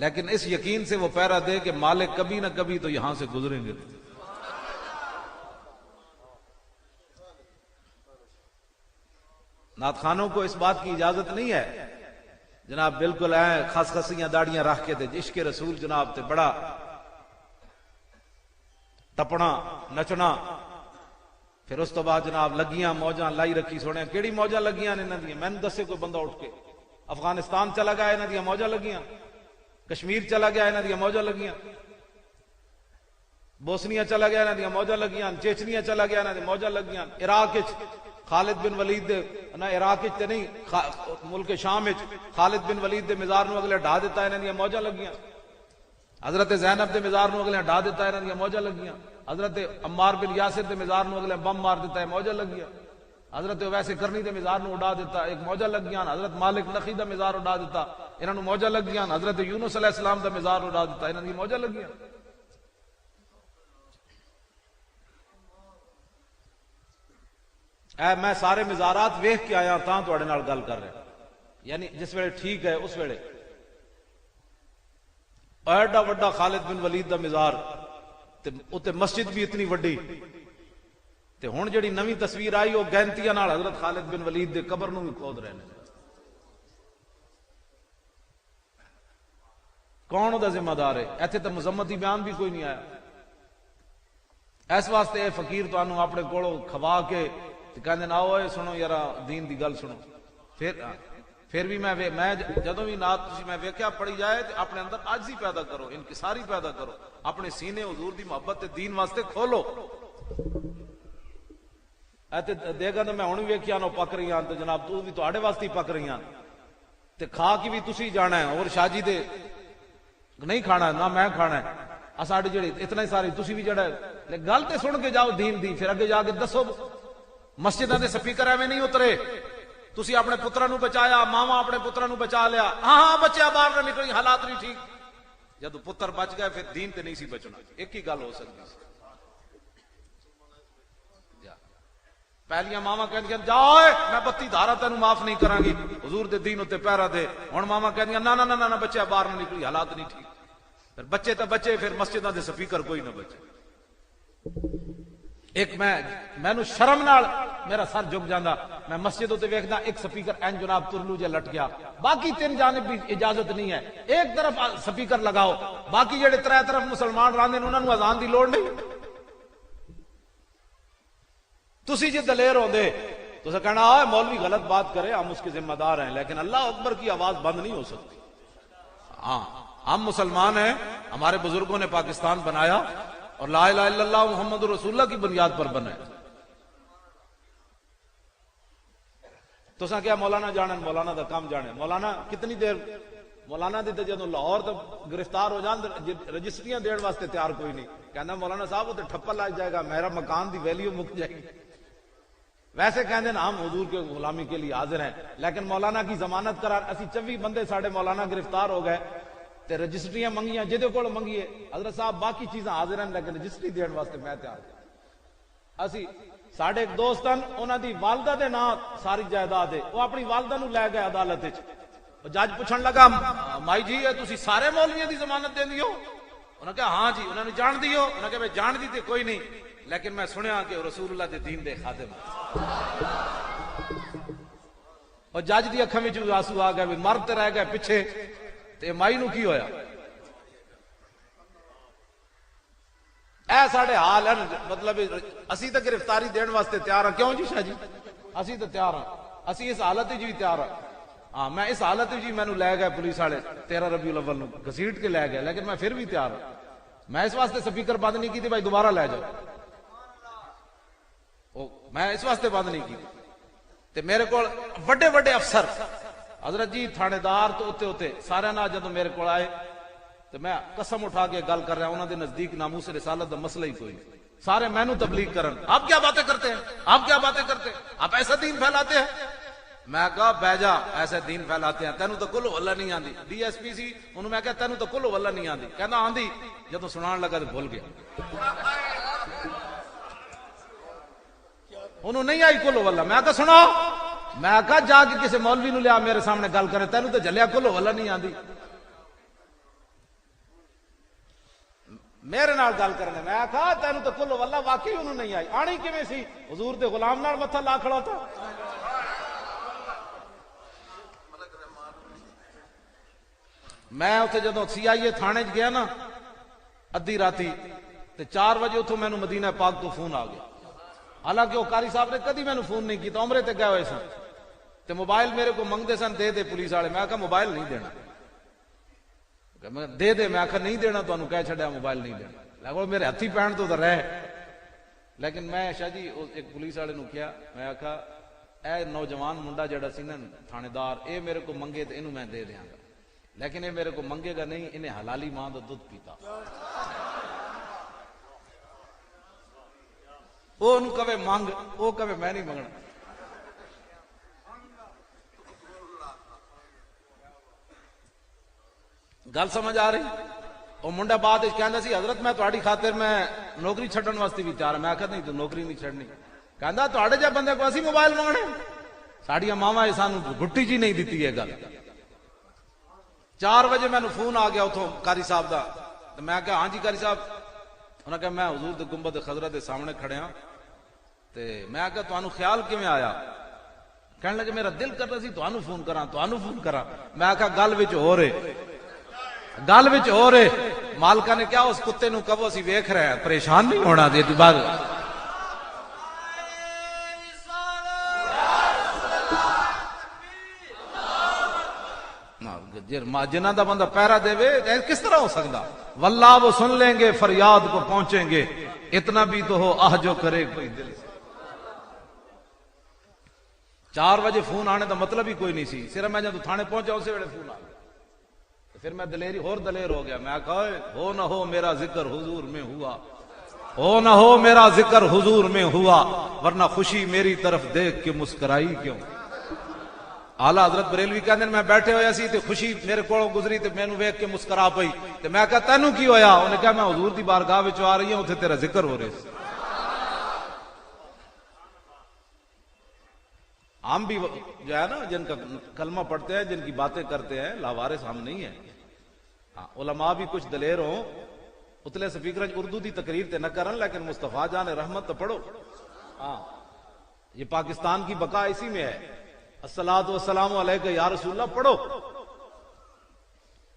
لیکن اس یقین سے وہ پہرا دے کہ مالک کبھی نہ کبھی تو یہاں سے گزریں گے. نعت خانوں کو اس بات کی اجازت نہیں ہے جناب بالکل خس خسیاں داڑیاں رکھ کے دے عشق رسول جناب تے بڑا ٹپنا نچنا پھر اس تو بعد جناب لگیاں موجاں لائی رکھی سونے. کیڑی موجاں لگیاں نے انہاں دی میں نے دسے کوئی بندہ اٹھ کے. افغانستان چلا گیا انہاں دی موجاں لگیاں, کشمیر چلا گیا انہاں دی موجاں لگیاں, بوسنیا چلا گیا انہاں دی موجاں لگیاں, چیچنیا چلا گیا انہاں دی موجاں لگیاں. عراق وچ خالد بن ولید دے نہ عراق وچ تے نہیں ملک شام وچ خالد بن ولید دے مزار نو اگلے ڈھا دیتا انہاں دی موجاں لگیاں. حضرت زینب دے مزار نو اگلے ڈھا دیتا انہاں دی موجاں لگیاں. حضرت عمار بن یاسر دے مزار نو اگلے بم مار دیتا ہے موجاں لگیاں. حضرت ویسے کرنی دے مزار نو اڑا دیتا ایک موجاں لگیاں. حضرت مالک نخی دا مزار اڑا دیتا انہاں نو موجاں لگیاں. حضرت یونس علیہ السلام دا مزار اڑا دیتا انہاں دی موجاں لگیاں. میں سارے مزارات ویکھ کے آیا تاں تواڈے نال گل کر رہا یعنی جس ویلے ٹھیک ہے اس ویلے ایڈا وڈا خالد بن ولید دا مزار تے مسجد بھی اتنی وڈی تے ہن جڑی نویں تصویر آئی وہ گینتیاں نال حضرت خالد بن ولید دے قبر نو بھی کھود رہے ہیں. کون دا ذمہ دار ہے؟ ایتھے تے مذمتی بیان بھی کوئی نہیں آیا. اس واسطے اے فقیر تانوں اپنے کولوں کھوا کے کہندے نا اوئے سنو یار دین دی گل سنو. پھر بھی میں جدوں بھی نعت تسی میں ویکھیا پڑھی جائے تے اپنے اندر عاجزی پیدا کرو, انکساری پیدا کرو, اپنے سینے حضور دی محبت تے دین واسطے کھولو. ایتے دیکھا تو میں ہن ویکھیا نو پک رہی ہاں تے جناب تو بھی تواڈے واسطے پک رہی ہاں تے کھا کے بھی تسی جانا ہے اور شاہ جی دے نہیں کھانا نہ میں کھانا ہے. ساڈے جڑے اتنا ہی سارے تسی بھی جڑا گل تے سن کے جاؤ دین دی پھر اگے جا کے دسو. مسجداں دے سپیکر ایویں نہیں اترے. تسی اپنے پتراں نو بچایا, ماواں اپنے پتراں نو بچا لیا, ہاں بچیا باہر نہ نکلی حالات نہیں ٹھیک. جدو پتر بچ گئے پھر دین تے نہیں سی بچنا. ایک ہی گل ہو سکتی سی. پہلیاں ماواں کہندیاں جا میں 32 دھارا تینوں معاف نہیں کراں گی حضور دے دین اتے پیرا دے. ہن ماواں کہندیاں نہ نہ نہ بچیا باہر نہ نکلی حالات نہیں ٹھیک. پھر بچے تے بچے پھر مسجداں دے سپیکر کوئی نہ بچے. ایک مینوں شرم نال میرا سر جھک جاندہ، میں مسجد تے ویکھدا ایک سپیکر این جناب ترلو جے لٹ گیا، باقی 3 جانب بھی اجازت نہیں ہے، ایک طرف سپیکر لگاؤ، باقی جڑے 3 طرف مسلمان راندے نے انہاں نوں اذان دی لوڑ نہیں۔ تسی جے دلیر ہوندے تو اسے کہنا ہے مولوی غلط بات کرے ہم اس کے ذمہ دار ہیں، لیکن اللہ اکبر کی آواز بند نہیں ہو سکتی۔ ہاں ہم مسلمان ہیں، ہمارے بزرگوں نے پاکستان بنایا اور لا الہ الا اللہ محمد رسول اللہ کی بنیاد پر بنا ہے۔ تو سا کیا مولانا جانن، مولانا دا کام جانے، مولانا کتنی دیر، مولانا دی تے جدوں لاہور تو گرفتار ہو جان رجسٹریاں دین واسطے تیار کوئی نہیں، کہنا مولانا صاحب وہ تے ٹھپا لگ جائے گا، میرا مکان دی ویلیو مک جائے گی۔ ویسے کہندے ہم حضور کے غلامی کے لیے حاضر ہیں، لیکن مولانا کی ضمانت کرار اسی 24 بندے ساڑھے مولانا گرفتار ہو گئے تے رجسٹریاں منگیاں، جدے کول منگیے حضرت صاحب باقی چیزاں حاضر ہیں لیکن رجسٹری دین واسطے میں تیار ہوں۔ اسی ساڑھے ایک دوستن انہاں دی والدہ دے نام ساری جائیداد ہے، وہ اپنی والدہ نو لے گئے عدالت وچ، جج پوچھن لگا مائی جی تسی سارے مولویاں دی ضمانت دیندی ہو؟ انہوں نے کہا ہاں جی۔ انہوں نے جان دی ہو؟ انہوں نے کہا میں جان دی تے کوئی نہیں، لیکن میں سنیا کہ رسول اللہ دے دین دے خادم ہیں۔ اور جج دی اکھاں وچ آنسو آ گئے، مرد تے رہ گئے پیچھے، تے مائی نو کی ہویا؟ اے ساڑھے حال ہے، مطلب اسی تے گرفتاری دین واسطے تیار ہیں، کیوں جی شاہ جی اسی تے تیار ہیں، اسی اس حالت جی تیار ہیں۔ ہاں میں اس حالت جی میں نو لے گئے پولیس والے 13 ربیع الاول نو گھسیٹ کے لے گئے، لیکن میں پھر بھی تیار ہوں۔ میں اس واسطے سپیکر بند نہیں کی تھی بھائی دوبارہ لے جاؤ، میں اس واسطے بند نہیں کی۔ تے میرے کو وڈے وڈے افسر حضرت جی تھانے دار تو اتے اتے سارے نہ جدوں میرے کو آئے تو میں قسم اٹھا کے گل کر رہا ہوں، انہوں نے نزدیک ناموس رسالت دا مسئلہ ہی کوئی نہیں، سارے مینوں تبلیغ کرن، آپ کیا باتیں کرتے ہیں، آپ کیا باتیں کرتے ہیں، آپ ایسا دین پھیلاتے ہیں۔ میں کہا بیجا ایسے دین پھیلاتے ہیں، تینوں تو کلو واللہ نہیں آندی۔ ڈی ایس پی سی انہوں میں کہا تینوں تو کلو واللہ نہیں آندی، کہنا آندی، جدوں سنان لگا تو بھول گیا، انہوں نہیں آئی کلو واللہ۔ میں کہا سنا، میں کہا جا کے کسی مولوی نو لیا میرے سامنے گل کرے، تینوں تو جلیا کلو واللہ نہیں آندی، میرے نال گل کرنے۔ میں کہا تینوں تو کلو واللہ واقعی انہوں نہیں آئی، آنی کیویں سی؟ حضور دے غلام نال متھا لا کھڑا تھا۔ میں اتنے جدوں سی آئی اے تھانے گیا نا ادھی راتی تے 4 بجے اتوں مینوں مدینہ پاک تو فون آ گیا، حالانکہ وہ قاری صاحب نے کدی مینوں فون نہیں کیتا، عمرے تے گئے ہوئے سن تے موبائل میرے کو منگتے سن، دے دے پولیس والے۔ میں کہا موبائل نہیں دینا، دے دے، میں کہا نہیں دینا، تمہیں کہہ چھڑیا موبائل نہیں دینا، لیکن میرے ہاتھی پہن تو رہ۔ لیکن میں شاہ جی ایک پولیس والے نو کیا، میں کہا اے نوجوان منڈا جڑا سی نا تھانے دار، اے میرے کو منگے تے اینوں میں دے دیاں گا، لیکن یہ میرے کو منگے گا نہیں، انہیں حلالی ماں دا دودھ پیتا، وہ انہوں کہے مانگ، وہ کہے میں نہیں منگنا۔ گل سمجھ آ رہی؟ وہ منڈا بعد کہندا سی حضرت میں تہاڈی خاطر میں نوکری چھڈن واسطے بھی تیار، میں کہا نہیں تو نوکری نہیں چھڈنی، کہندا تہاڈے جے بندے کو اسی موبائل منگنے، ساڈیاں ماواں سانوں گھٹی جی نہیں دتی ہے گل۔ 4 بجے میں فون آ گیا اتوں قاری صاحب دا، تو میں کہا ہاں جی قاری صاحب، انہوں نے کہا میں حضور دے گنبد خضرا دے سامنے کھڑے ہاں، تے میں کہا تانوں خیال کیویں آیا؟ کہنے لگے میرا دل کر رہا سی تانوں فون کراں۔ میں کہا گل وچ ہو رہے، گل وچ ہو رہے، مالکہ نے کیا اس کتے نو کہو اسی ویکھ رہے ہیں، پریشان نہیں ہونا دی بعد۔ جنہ دا بندہ پیرا دے کس طرح ہو سکتا؟ واللہ وہ سن لیں گے فریاد کو پہنچیں گے، اتنا بھی تو ہو آہ جو کرے کوئی دل سے۔ 4 بجے فون آنے دا مطلب ہی کوئی نہیں سی، صرف میں جب تھانے پہنچا اسی ویلے فون آ گیا، پھر میں دلیر ہو گیا۔ میں کہا ہو نہ ہو میرا ذکر حضور میں ہوا، ہو نہ ہو میرا ذکر حضور میں ہوا، ورنہ خوشی میری طرف دیکھ کے مسکرائی کیوں؟ آلہ حضرت بریلوی کہندے میں بیٹھے ہویا سی تے خوشی میرے کولوں گزری تے مینوں ویکھ کے مسکرا پئی، تے میں کہا تینوں کی ہویا؟ انہوں نے کہا میں حضور دی بارگاہ وچ آ رہی ہوں، اوتھے تیرا ذکر ہو رہا سی۔ ہم بھی جو ہے نا جن کا کلمہ پڑھتے ہیں، جن کی باتیں کرتے ہیں، لاوارث ہم نہیں ہیں۔ علماء بھی کچھ دلیر ہوں، اتلے سپیکر اردو دی تقریر تے نہ کرن لیکن مصطفیٰ جان رحمت تو پڑھو. ہاں یہ پاکستان کی بقا اسی میں ہے. الصلاۃ والسلام علیک یا رسول اللہ پڑھو.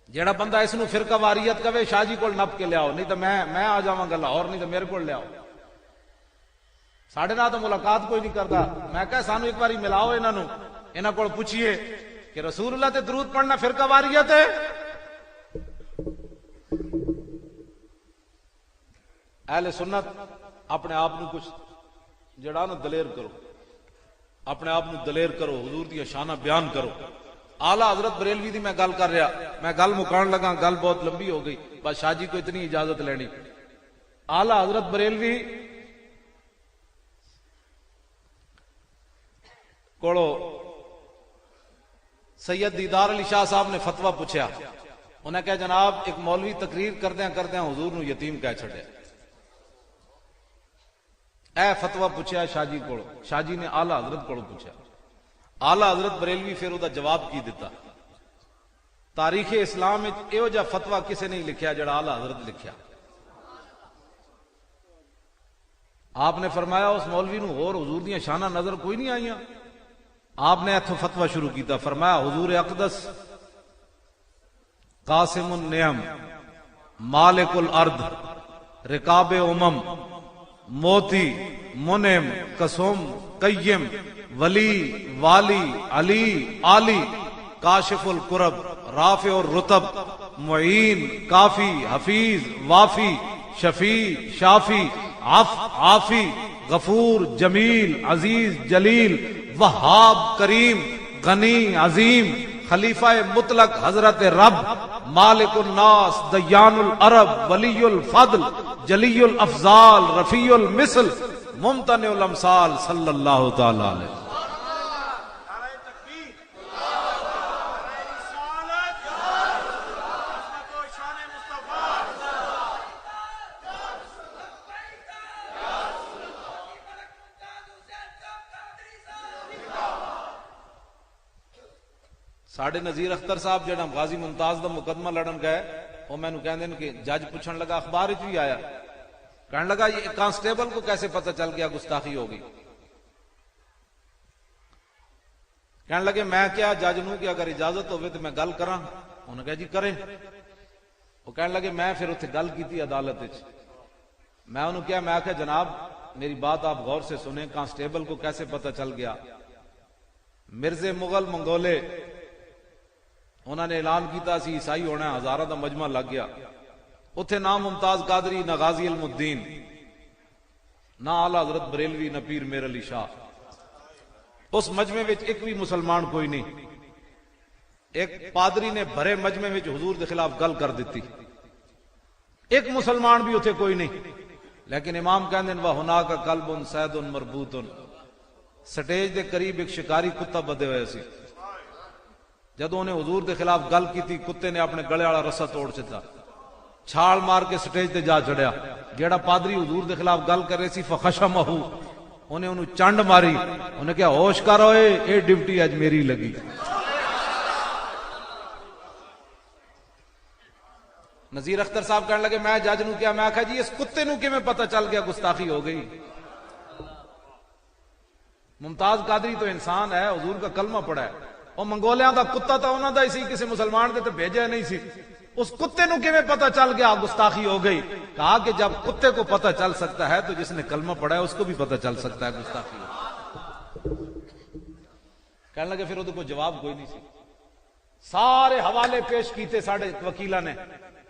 جیڑا بندہ اس نو فرقہ واریت کہے شاہ جی کول نپ کے لے آؤ, نہیں تو میں آ جاواں گا لاہور, نہیں تو میرے کول لے آؤ. ساڈے نال تو ملاقات کوئی نہیں کرتا. میں کہا سانو ایک باری ملاؤ انہاں نو, انہاں کول پوچھئے کہ رسول اللہ تے درود پڑھنا فرقہ واریت ہے؟ اہل سنت اپنے آپ نو کچھ جڑا نا دلیر کرو, اپنے آپ نو دلیر کرو, حضور دی شانہ بیان کرو. اعلیٰ حضرت بریلوی دی میں گل کر رہا, میں گل مکان لگا, گل بہت لمبی ہو گئی, بس شاہ جی کو اتنی اجازت لینی. اعلیٰ حضرت بریلوی کوڑو سید دیدار علی شاہ صاحب نے فتویٰ پوچھا. انہیں کہا جناب ایک مولوی تقریر کردیاں حضور نو یتیم کہہ چھڑیا. اے فتویٰ پوچھا شاہ جی کو, شاہ جی نے اعلیٰ حضرت کو پوچھا. اعلیٰ حضرت بریلوی پھر دا جواب کی دیتا. تاریخ اسلام ایو جا فتویٰ کسے نہیں لکھیا جڑا اعلیٰ حضرت لکھیا. آپ نے فرمایا اس مولوی نو اور حضور دیاں شانہ نظر کوئی نہیں آئیاں. آپ نے ایتھوں فتویٰ شروع کیتا, فرمایا حضور اقدس قاسم النعم مالک الارض رکاب امم موتی منعم قسم قیم ولی والی علی عالی کاشف الکرب رافع الرتب معین کافی حفیظ وافی شفیع شافی عافی غفور جمیل عزیز جلیل وہاب کریم غنی عظیم خلیفہ مطلق حضرت رب مالک الناس دیان العرب ولی الفضل جلی الافضال رفیع المثل ممتنع الامثال صلی اللہ تعالی علیہ. ساڑھے نذیر اختر صاحب جڑا غازی ممتاز دا مقدمہ لڑن گئے, وہ میں نو کہندے کہ جج پوچھن لگا, اخبار وچ بھی آیا, کہنے لگا یہ کانسٹیبل کو کیسے پتہ چل گیا گستاخی ہو گئی؟ کہنے لگے میں کیا جج نو کہ اگر اجازت ہوئے تو میں گل کراں. انہوں نے کہا جی کریں. وہ کہنے لگے میں پھر اتنے گل کی تھی عدالت وچ. میں انہوں کیا, میں کہا جناب میری بات آپ غور سے سنیں, کانسٹیبل کو کیسے پتہ چل گیا؟ مرزے مغل منگولے انہوں نے اعلان کیتا سی عیسائی ہونا ہے, ہزارہ دا مجمع لگ گیا. اتھے نہ ممتاز قادری نہ غازی علم الدین نہ اعلیٰ حضرت بریلوی نہ پیر میر علی شاہ. اس مجمع وچ ایک بھی مسلمان کوئی نہیں. ایک پادری نے بھرے مجمع وچ حضور دے خلاف گل کر دیتی, ایک مسلمان بھی اتھے کوئی نہیں. لیکن امام کہندے وا ہنا کا قلب سید مربوط, سٹیج دے قریب ایک شکاری کتا بدے ہوئے سی. جدو انہیں حضور دے خلاف گل کی تھی, کتے نے اپنے گلے والا رسا توڑ چتا, چھال مار کے سٹیج تے جا چڑیا. جیڑا پادری حضور دے خلاف گل کر رہے سی فخشمہ, انہیں چنڈ ماری. انہیں کہا ہوش کر ہوئے, اے ڈیوٹی اج میری لگی. نذیر اختر صاحب کہنے لگے میں جج نو کیا, میں کہا جی اس کتے نو کیویں پتہ چل گیا گستاخی ہو گئی؟ ممتاز قادری تو انسان ہے, حضور کا کلمہ پڑھا ہے. اور منگولیاں دا کتا تھا انہاں دا اسی کسی مسلمان دے تے بھیجا نہیں سی. اس کتے نو کیویں پتہ چل گیا گستاخی ہو گئی؟ کہا کہ جب کتے کو پتہ چل سکتا ہے تو جس نے کلمہ پڑھا ہے اس کو بھی پتہ چل سکتا ہے گستاخی ہو. کہنے لگے پھر وہ جواب کوئی نہیں سی. سارے حوالے پیش کیتے ساڑھے وکیلہ نے,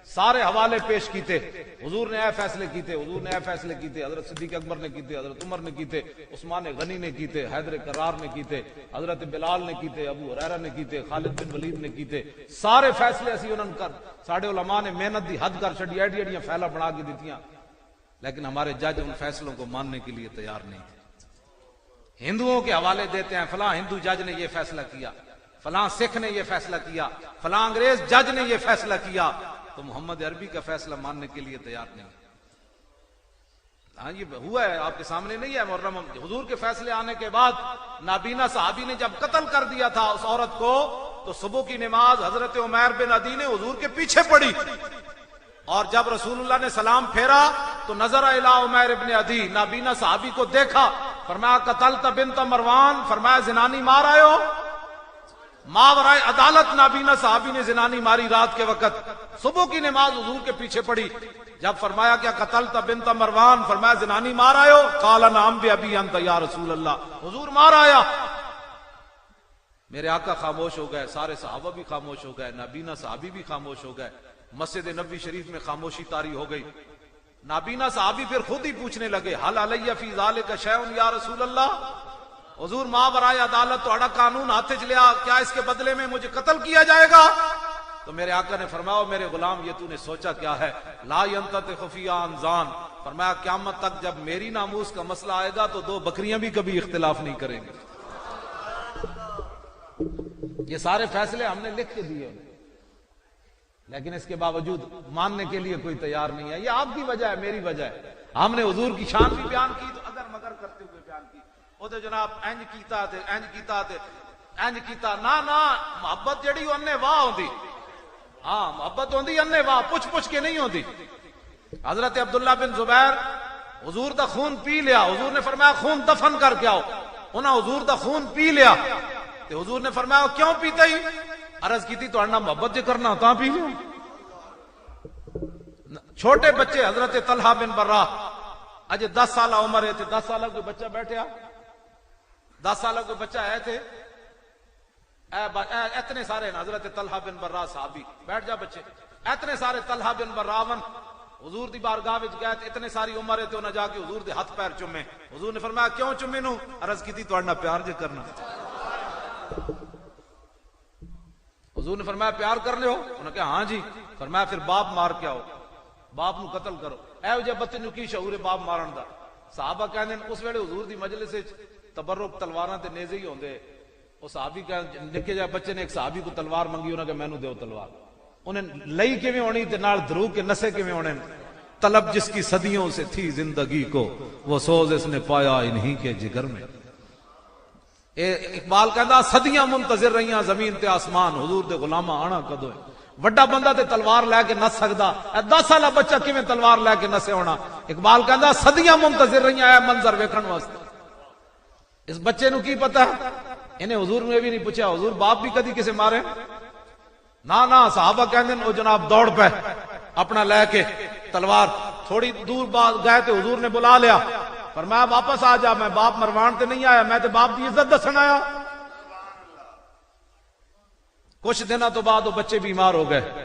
سارے حوالے پیش کیتے. حضور نے اے فیصلے کیتے, حضور نے اے فیصلے کیتے, حضرت صدیق اکبر نے کیتے, حضرت عمر نے کیتے, عثمان غنی نے کیتے, حیدر کرار نے کیتے, حضرت بلال نے کیتے, ابو ہریرہ نے کیتے, خالد بن ولید نے کیتے. سارے فیصلے اسی انہوں نے کر, ساڑھے علماء نے محنت دی حد کر چھڑی, ایڈی ایڈیاں فیلا بنا کے دیتیاں. لیکن ہمارے جج ان فیصلوں کو ماننے کے لیے تیار نہیں تھے. ہندوؤں کے حوالے دیتے ہیں, فلاں ہندو جج نے یہ فیصلہ کیا, فلاں سکھ نے یہ فیصلہ کیا, فلاں انگریز جج نے یہ فیصلہ کیا, تو محمد عربی کا فیصلہ ماننے کے لیے تیار نہیں. ہاں یہ ہوا ہے آپ کے سامنے نہیں ہے محرم. حضور کے فیصلے آنے کے بعد نابینا صحابی نے جب قتل کر دیا تھا اس عورت کو, تو صبح کی نماز حضرت عمیر بن عدی نے حضور کے پیچھے پڑھی اور جب رسول اللہ نے سلام پھیرا تو نظر الی عمیر ابن عدی، نابینا صحابی کو دیکھا، فرمایا قتلت بنت مروان، فرمایا زنانی مار آئے ہو؟ ماورائے عدالت نابینا صحابی نے زنانی ماری رات کے وقت، صبح کی نماز حضور کے پیچھے پڑھی، جب فرمایا کیا قتلت بنت مروان، فرمایا زنانی مار آئے ہو؟ قال نعم بأبی انت یا رسول اللہ، حضور مار آیا۔ میرے آقا خاموش ہو گئے، سارے صحابہ بھی خاموش ہو گئے، نابینا صحابی بھی خاموش ہو گئے، مسجد نبوی شریف میں خاموشی طاری ہو گئی۔ نابینا صحابی پھر خود ہی پوچھنے لگے حل علی فی ذالک شیء یا رسول اللہ، حضور ماں برائے عدالت تو قانون ہاتھ چ لیا، کیا اس کے بدلے میں مجھے قتل کیا جائے گا؟ تو میرے آقا نے فرمایا میرے غلام یہ تو نے سوچا کیا ہے، لا ینطق خفی عن ذان، فرمایا قیامت تک جب میری ناموس کا مسئلہ آئے گا تو دو بکریاں بھی کبھی اختلاف نہیں کریں گے۔ یہ سارے فیصلے ہم نے لکھ کے دیے لیکن اس کے باوجود ماننے کے لیے کوئی تیار نہیں ہے۔ یہ آپ کی وجہ ہے، میری وجہ ہے۔ ہم نے حضور کی شان بھی بیان کی تو اگر مگر کرتے ہوئے بیان کی، وہ تو جناب انج کیتا تے انج کیتا تے انج کیتا، نہ محبت جڑی اننے واہ ہوندی، ہاں محبت ہوندی اننے واہ، پوچھ کے نہیں ہوندی۔ حضرت عبداللہ بن زبیر حضور دا خون پی لیا، حضور نے فرمایا خون دفن کر کے آؤ، انہاں حضور دا خون پی لیا تے حضور نے فرمایا کیوں پیتا ہی؟ عرض کی تھی تو انہاں محبت جے کرنا تاں پی لیا۔ چھوٹے بچے حضرت طلحہ بن برہ اجے 10 سالہ عمر ہے تھے، 10 سالہ کوئی بچہ بیٹھیا، 10 سالہ کوئی بچہ ہے تھے، اتنے سارے حضرت طلحہ بن برہ صحابی، بیٹھ جا بچے، اتنے سارے طلحہ بن برہ حضور دی بارگاہ وچ گئے تے اتنے ساری عمر ہے تے انہاں جا کے حضور دے ہاتھ پیر چومے، حضور نے فرمایا کیوں چومے نو؟ عرض کی تھی تہاڈا پیار جے کرنا۔ حضور نے فرمایا پیار کر لے ہو؟ انہوں نے کہا ہاں جی۔ فرمایا پھر باپ مار کے آؤ، باپ نو قتل کرو۔ اے جے بچے نو کی شعور ہے باپ مارن دا؟ صحابہ کہندے اس ویلے حضور دی مجلس وچ تبرک تلواراں تے نیزے ہی ہوندے، او صحابی کہ نکے جا بچے نے ایک صحابی کو تلوار منگی، انہاں کہ مینوں دیو تلوار، انہیں لئی کیویں ہونی تے نال درو کے نسے کیویں ہونے؟ طلب جس کی صدیوں سے تھی زندگی کو، وہ سوز اس نے پایا انہی کے جگر میں۔ اقبال کہندا صدیاں منتظر رہیاں زمین تے آسمان، حضور دے غلاماں آنا کدو ہے؟ وڈا بندہ تے تلوار لے کے نس سکدا، 10 سالہ بچہ کیویں تلوار لے کے نسے ہونا؟ اقبال کہندا صدیاں منتظر رہیاں اے منظر ویکھن واسطے۔ اس بچے نو کی پتہ ہے؟ انہیں حضور نے بھی نہیں پوچھا حضور باپ بھی کدی کسے مارے؟ نہ صحابہ کہندے او جناب دوڑ پے اپنا لے کے تلوار، تھوڑی دور بعد گئے تے حضور نے بلا لیا، فرمایا واپس آ جا، میں باپ مروان تے نہیں آیا، میں تے باپ دی عزت دسن آیا۔ کچھ دنوں تو بعد وہ بچے بیمار ہو گئے،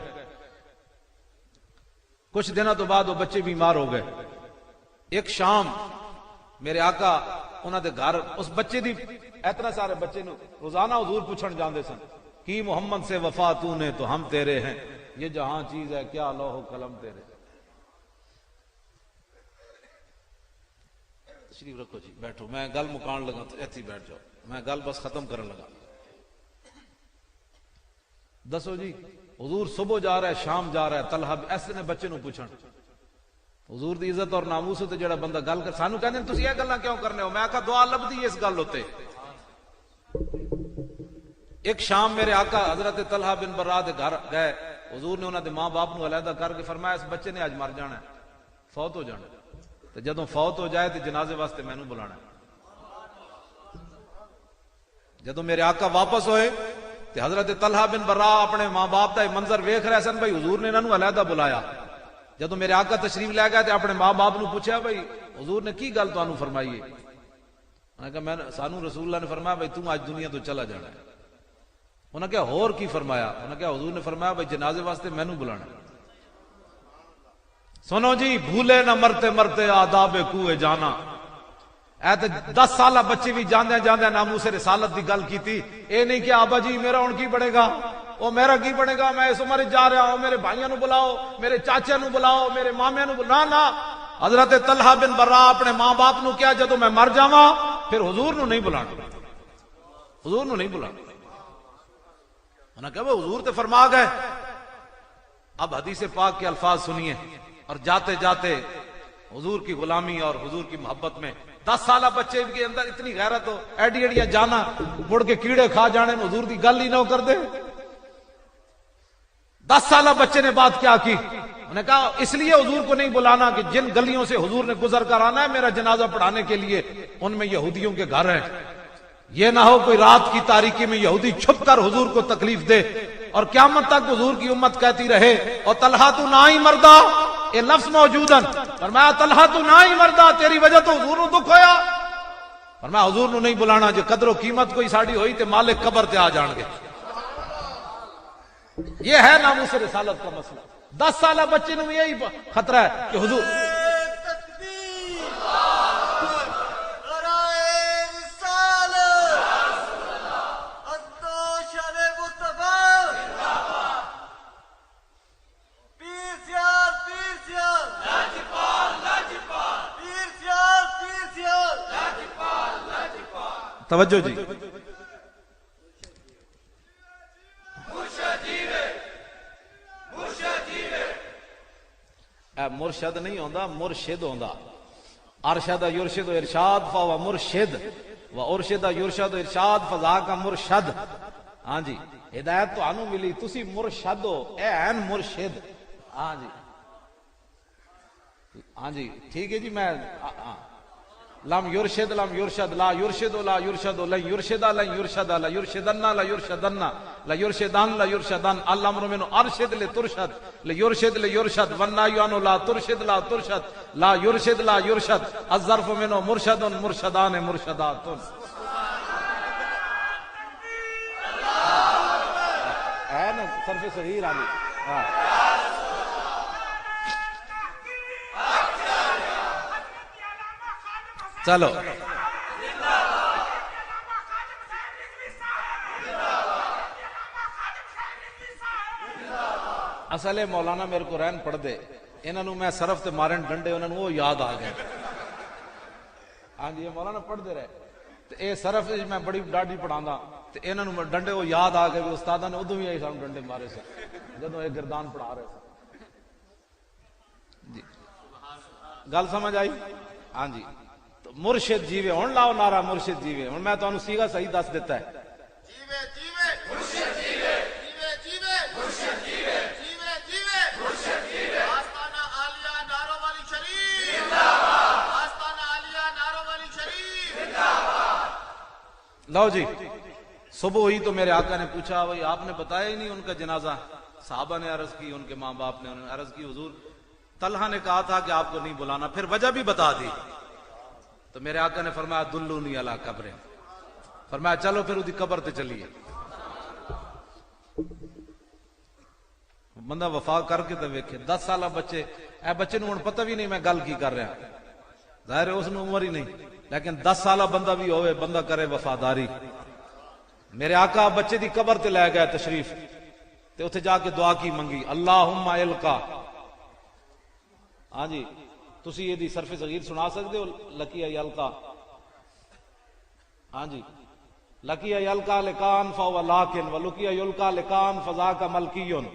کچھ دنوں تو بعد وہ بچے بیمار ہو گئے۔ ایک شام میرے آقا انہاں دے گھر اس بچے دی، اتنا سارے بچے نو روزانہ حضور پوچھن جاندے سن کی محمد سے وفا تو نے تو ہم تیرے ہیں، یہ جہاں چیز ہے کیا لوح و قلم تیرے۔ تشریف رکھو جی، بیٹھو، میں گل مکان لگا تو ایتھی بیٹھ جاؤ، میں گل بس ختم کرن لگا۔ دسو جی حضور صبح جا رہا ہے شام جا رہا ہے، طلحہ ایسے نے بچے نو پوچھن، حضور دی عزت اور ناموس تے جڑا بندہ گل کر، سانو کہندے تسی یہ گلاں کیوں کرنے ہو؟ میں کہا دعا لبدی اس گل ہوتے۔ ایک شام میرے آقا حضرت طلحہ بن برہ دے گھر گئے، حضور نے انہاں دے ماں باپ نو علیحدہ کر کے فرمایا اس بچے نے اج مر جانا ہے، فوت ہو جانا ہے، تے جدوں فوت ہو جائے تے جنازے واسطے مینوں بلانا ہے۔ جدوں میرے آقا واپس ہوئے تے حضرت طلحہ بن برہ اپنے ماں باپ دا منظر ویکھ رہے سن، بھائی حضور نے انہاں نو علیحدہ بلایا۔ جدوں میرے آقا تشریف لے گئے تے اپنے ماں باپ نو پوچھا بھائی حضور نے کی گل تانوں فرمائی ہے؟ انہاں کہا سانو رسول اللہ نے فرمایا بھائی تم آج دنیا تو چلا جانا ہے۔ انہاں کہا اور کی فرمایا؟ انہاں کہا حضور نے فرمایا بھائی جنازے واسطے مینوں بلانا۔ سنو جی بھولے نہ مرتے مرتے آداب کوئے جانا، اے تے 10 سالہ بچے بھی جاندے جاندے ناموس رسالت دی گل کیتی، اے نہیں کہ آبا جی میرا ہن کی بنے گا، او میرا کی بنے گا، میں اس عمر جا رہا ہوں، میرے بھائیاں نو بلاؤ، میرے چاچے نو بلاؤ، میرے مامے نو بلاؤ۔ نہ حضرت طلحہ بن برہ اپنے ماں باپ نو کیا جدوں میں مر جاواں پھر حضور نو نہیں بلانا، حضور نو نہیں بلانا۔ انہاں کہا وہ حضور تے فرما گئے۔ اب حدیث پاک کے الفاظ سنیے، اور جاتے جاتے حضور کی غلامی اور حضور کی محبت میں 10 سالہ بچے کے اندر اتنی غیرت ہو، ایڈی ایڈیاں جانا مڑ کے کیڑے کھا جانے حضور دی گل ہی نہ کر دے۔ 10 سالہ بچے نے بات کیا کی، انہوں نے کہا اس لیے حضور کو نہیں بلانا کہ جن گلیوں سے حضور نے گزر کر آنا ہے میرا جنازہ پڑھانے کے لیے ان میں یہودیوں کے گھر ہیں، یہ نہ ہو کوئی رات کی تاریکی میں یہودی چھپ کر حضور کو تکلیف دے اور قیامت تک حضور کی امت کہتی رہے اور طلحہ تو نہ ہی مردہ، یہ لفظ موجودن فرمایا طلحہ تو نہ ہی مردہ، تیری وجہ تو حضور نو دکھ ہویا، فرمایا حضور نو نہیں بلانا، جو قدر و قیمت کوئی ساڑی ہوئی تے مالک قبر تے آ جان گے۔ یہ ہے ناموس رسالت کا مسئلہ۔ 10 سالہ بچے نو یہی خطرہ ہے کہ حضور توجہ جی، مرشد نہیں ہوندا، مرشد ہوندا۔ ارشد یرشد ارشاد فهو مرشد و ارشد یرشد ارشاد فذاک مرشد۔ ہاں جی، ہدایت تو انو ملی، تسی مرشد ہو، اے این مرشد۔ ہاں جی ہاں جی ٹھیک ہے جی، میں لم یرشد لم یرشد لا یرشد لا یرشد لن یرشد لن یرشد لا یرشدن لا یرشدن لا یرشدن لا یرشدن الامر من ارشد لترشد لیرشد لیرشد والنهی عنه لا ترشد لا ترشد لا یرشد لا یرشد الظرف من مرشد مرشدان مرشدات۔ ہے نا صرف صغیر علی۔ چلو اصل مولانا میرے کو رہن پڑھ دے، انہوں نے میں صرف تے مارن ڈنڈے انہوں نے وہ یاد آ گئے۔ ہاں جی، یہ مولانا پڑھ دے رہے تے اے صرف میں بڑی ڈاڈی پڑھانا تے انہوں نے ڈنڈے وہ یاد آ گئے، استادہ نے ادو بھی آئی سانو ڈنڈے مارے سے جدوں یہ گردان پڑھا رہے سے۔ جی گل سمجھ آئی؟ ہاں جی، مرشد جیوے ہن لاؤ نعرہ مرشد جیوے۔ ہن میں تانوں سیگا صحیح دس دیتا ہے، جیوے جیوے مرشد جیوے جیوے جیوے مرشد جیوے جیوے جیوے مرشد جیوے۔ آستانہ عالیہ نارو والی شریف زندہ باد، آستانہ عالیہ نارو والی شریف زندہ باد۔ لو جی، صبح ہوئی تو میرے آقا نے پوچھا بھائی آپ نے بتایا ہی نہیں ان کا جنازہ؟ صحابہ نے عرض کی، ان کے ماں باپ نے عرض کی حضور طلحہ نے کہا تھا کہ آپ کو نہیں بلانا، پھر وجہ بھی بتا دی۔ تو میرے آقا نے فرمایا دلونی علی قبر، فرمایا چلو پھر اودی قبر تے چلیے۔ بندہ وفا کر کے تے ویکھے 10 سالہ بچے، اے بچے نوں ہن پتہ بھی نہیں میں گل کی کر رہا، ظاہر ہے اس نوں عمر ہی نہیں، لیکن 10 سالہ بندہ بھی ہوئے، بندہ کرے وفاداری۔ میرے آقا بچے دی قبر تے لے گئے تشریف تے اتھے جا کے دعا کی منگی، اللہم القا۔ ہاں جی، تسی یہ دی صرف صغیر سنا سکتے ہو؟ لکی یلقا، ہاں جی، لکی یلقا لکان فهو لاکن ولکی یلقا لکان فذاک ملکیون،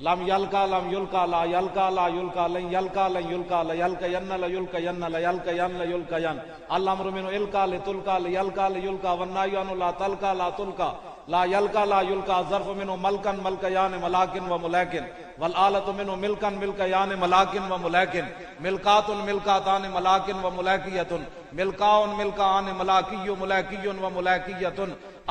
لم یلقا لم یلقا لا یلقا لا یلقا لن یلقا لن یلقا لیلقین لیلقین لیلقین لیلقین الامر من القا لتلقا لیلقا لیلقا والنهی عنه لا تلقا لا تلقا لا یلقا لا یلقا ظرف منه ملکن ملکیان ملاکن و ملیکن والآلت منه ملکن ملکیان ملاکن و ملیکن ملکات ملکاتان ملاکن و ملیکیت ملکاؤن ملکان ملاکی ملیکی و ملیکیت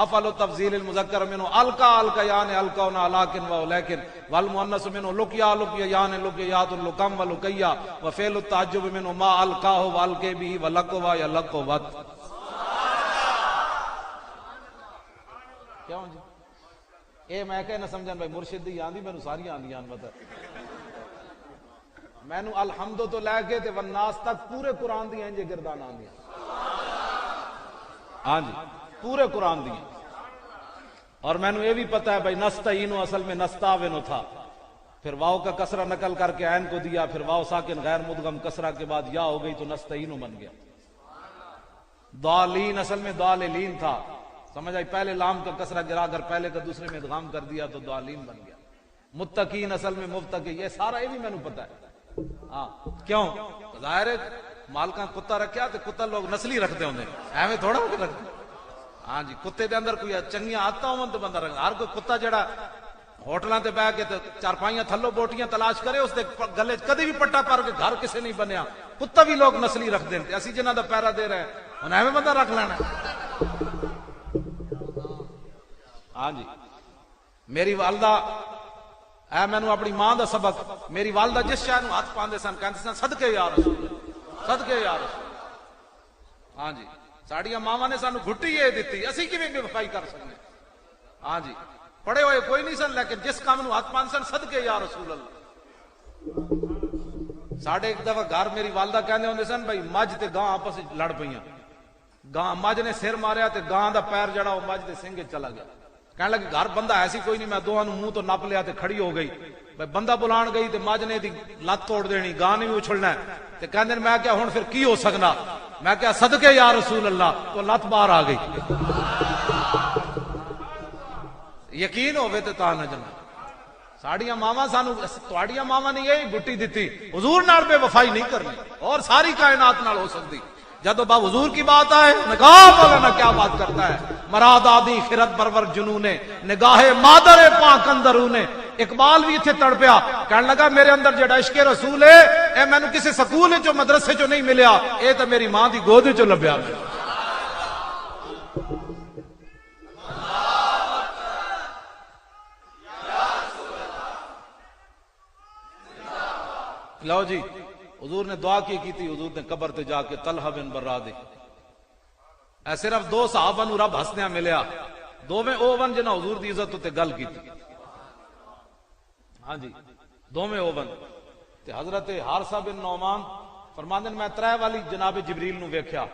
افعل تفضیل المذکر منه القا القیان القون الاکن و الیکن والمؤنث منه لقیا لقیان لقیات لقم و لقیا وفعل التعجب منه ما القاہ والقی به ولقوا یلقوت۔ کیوں جی اے میں کہ نہ سمجھن بھائی مرشد دی آندی مینوں ساری آندیاں بتا، مینوں الحمد تو لے کے تے والناس تک پورے قرآن دی انج گردان آندیاں۔ ہاں جی پورے قرآن دی، اور مینوں یہ بھی پتہ ہے بھائی نستعینو اصل میں نستعینو تھا، پھر واو کا کسرہ نقل کر کے عین کو دیا، پھر واو ساکن غیر مدغم کسرہ کے بعد یا ہو گئی تو نستعینو بن گیا۔ ضالین اصل میں ضالین تھا، سمجھ آئی؟ پہلے لام کا کسرہ گرا کر پہلے کا دوسرے میں ادغام کر دیا تو ضالین بن گیا۔ متقین اصل میں مفتقی، یہ سارا یہ بھی میں نے پتا ہے۔ ہاں کیوں؟ ظاہر ہے مالکاں کتا رکھیا تو کتا لوگ نسلی رکھتے ہوں ایویں تھوڑا رکھتے۔ ہاں جی کتے دے اندر کوئی چنگیاں آتا ہوں تو بندہ رکھتا، ہر کوئی کتا جڑا ہوٹلاں تے بہ کے تے چارپائیاں تھلو بوٹیاں تلاش کرے اس دے گلے کدی بھی پٹا پر کے گھر کسے نہیں بنیا. کتا بھی لوگ نسلی رکھ دیں تے اسی جنہاں دا پیرا دے رہے ہیں انہیں ایویں بندہ رکھ لینا. ہاں جی میری والدہ اے مینوں اپنی ماں دا سبق, میری والدہ جس شے نوں ہاتھ پاندے سن کہندے سن صدقے یا رسول, صدقے یا رسول. ہاں جی ساڈیاں ماواں نے سانو گھٹی یہ دتی, اسی کیویں بے وفائی کر سکنے. ہاں جی پڑھے ہوئے کوئی نہیں سن لیکن جس کام نوں ہاتھ پاندے سن صدقے یا رسول اللہ. ساڈے ایک دفعہ گھر میری والدہ کہندے ہوندے سن بھائی مجھ تے گاں آپس وچ لڑ پئیاں, گاں مجھ نے سر ماریا تے گاں دا پیر جڑا او مجھ دے سنگ وچ چلا گیا. کہنے لگے گھر بندہ ایسی کوئی نہیں, میں دوواں نوں منہ تو نپ لیا تے کھڑی ہو گئی. بھائی بندہ بلان گئی تے مجھ نے دی لت توڑ دینی, گاں نے بھی اچھلنا ہے. تے کہندے میں کیا ہن پھر کی ہو سکنا, میں کیا صدقے یا رسول اللہ, تو لت باہر آ گئی. یقین ہوے تے تا نہ جنا ساڑیاں ماواں سانو, تواڈیاں ماواں نے یہی گٹی دتی, حضور نال بے وفائی نہیں کرنی اور ساری کائنات نال ہو سکتی. جدو با حضور کی بات آئے نگاہ مولانا کیا بات کرتا ہے, مراد آدی خرد برور جنونے نگاہ مادر پاک اندرونے. اقبال بھی اتنے تڑپیا, کہنے لگا میرے اندر جڑا عشق رسول ہے اے مینوں کسی سکول چو مدرسے چو نہیں ملیا, اے تو میری ماں دی گود چو لبیا. لو جی حضور نے دعا کی تھی, حضور نے قبر تے جا کے طلحہ بن برا دے, اے صرف دو صحابہ نو رب ہسنیا ملیا, دوویں اوون جنہ حضور دی عزت تے گل کی تھی. ہاں جی دوویں اوون تے حضرت حارثہ بن نعمان فرماندے میں 3 والی جناب جبریل نو ویکھیا,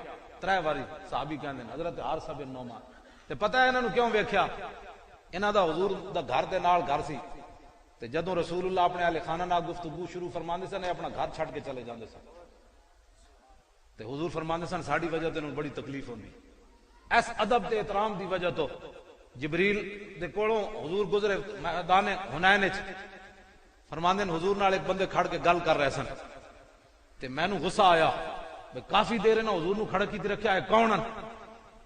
3 والی صحابی کہندے حضرت حارثہ بن نعمان. تے پتہ ہے انہاں نو کیوں ویکھیا, انہاں دا حضور دا گھر دے نال گھر سی, تے جدوں رسول اللہ اپنے اہل خانہ نال گفتگو شروع فرماندے سن اپنا گھر چھڈ کے چلے جاندے سن. تے حضور فرماندے سن ساڈی وجہ تے انہوں بڑی تکلیف ہوندی. اس ادب تے احترام دی وجہ تو جبریل دے کولوں حضور گزرے میدان حنین وچ, فرماندے حضور نال ایک بندے کھڑ کے گل کر رہے سن. تے مینوں غصہ آیا بھئی کافی دیر انہاں حضور نو کھڑا کیتے رکھیا ہے, کون ہیں؟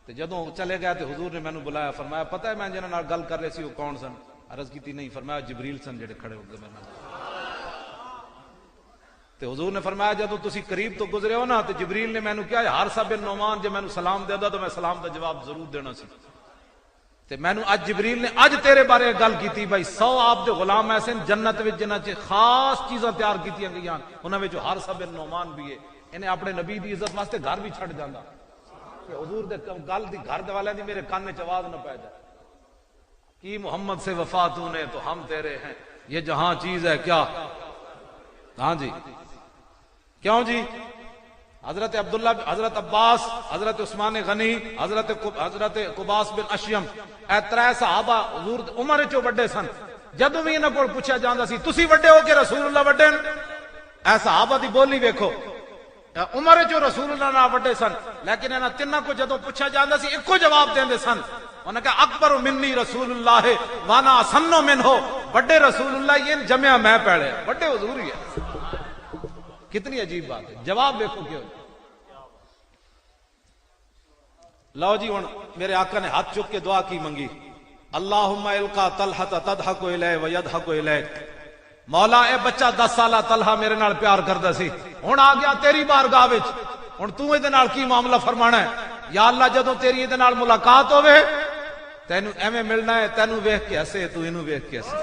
تے جدوں چلے گئے تے حضور نے مینوں بلایا, فرمایا پتہ ہے میں جنہاں نال گل کر رہے سی وہ کون سن؟ عرض کی نہیں, فرمایا جبریل سن جڑے کھڑے ہو گئے میرے نال. تے حضور نے فرمایا جدوں تسی قریب تو گزرے ہو نا تے جبریل نے مینوں کہا حارثہ بن نعمان جے مینوں سلام دیندا تو میں سلام دا جواب ضرور دینا سی. تے مینوں اج جبریل نے اج تیرے بارے گل کیتی بھائی 100 آپ دے غلام ایسے جنت وچ جنہاں چ خاص چیزاں تیار کیتیاں گئیاں, انہاں وچ حارثہ بن نعمان بھی ہے. انہیں اپنے نبی دی عزت واسطے گھر بھی چھڈ جاندا کہ حضور دے گل دی گھر دے والے دی میرے کان وچ آواز نہ پے جائے. کی محمد سے وفا تو نے تو ہم تیرے ہیں, یہ جہاں چیز ہے کیا. ہاں جی کیوں جی, حضرت عبداللہ, حضرت عباس, حضرت عثمان غنی, حضرت قباس بن اشیم, اے 3 صحابہ حضور عمر چو بڑے سن. جدوں بھی انہاں کول پوچھا جاندا سی تسی بڑے ہو کہ رسول اللہ بڑے ہیں, اے صحابہ دی بولی ویکھو, عمر چو رسول اللہ نال بڑے سن, لیکن انہاں تیناں کو جدوں پوچھا جاندا سی ایکو جواب دیندے سن. انہوں نے کہا اکبر منی رسول اللہ وانا سنو من ہو, بڑے رسول اللہ یہ جمعہ میں پڑھے, بڑے حضور ہی ہے. کتنی عجیب بات ہے, جواب دیکھو کیوں. لو جی ہن میرے آقا نے ہاتھ چک کے دعا کی منگی, اللہم القا طلحہ تضحک الیہ ویضحک الیک. مولا اے بچہ 10 سالہ طلحہ میرے نال پیار کردا سی, ہن آ گیا تیری بارگاہ وچ, ہن تو اے دے نال کی معاملہ فرمانا ہے. یا اللہ جدوں تیری اے دے نال ملاقات ہوے تینوں ایویں ملنا ہے, تینوں ویکھ کے ہسے تو اینوں ویکھ کے ہسے.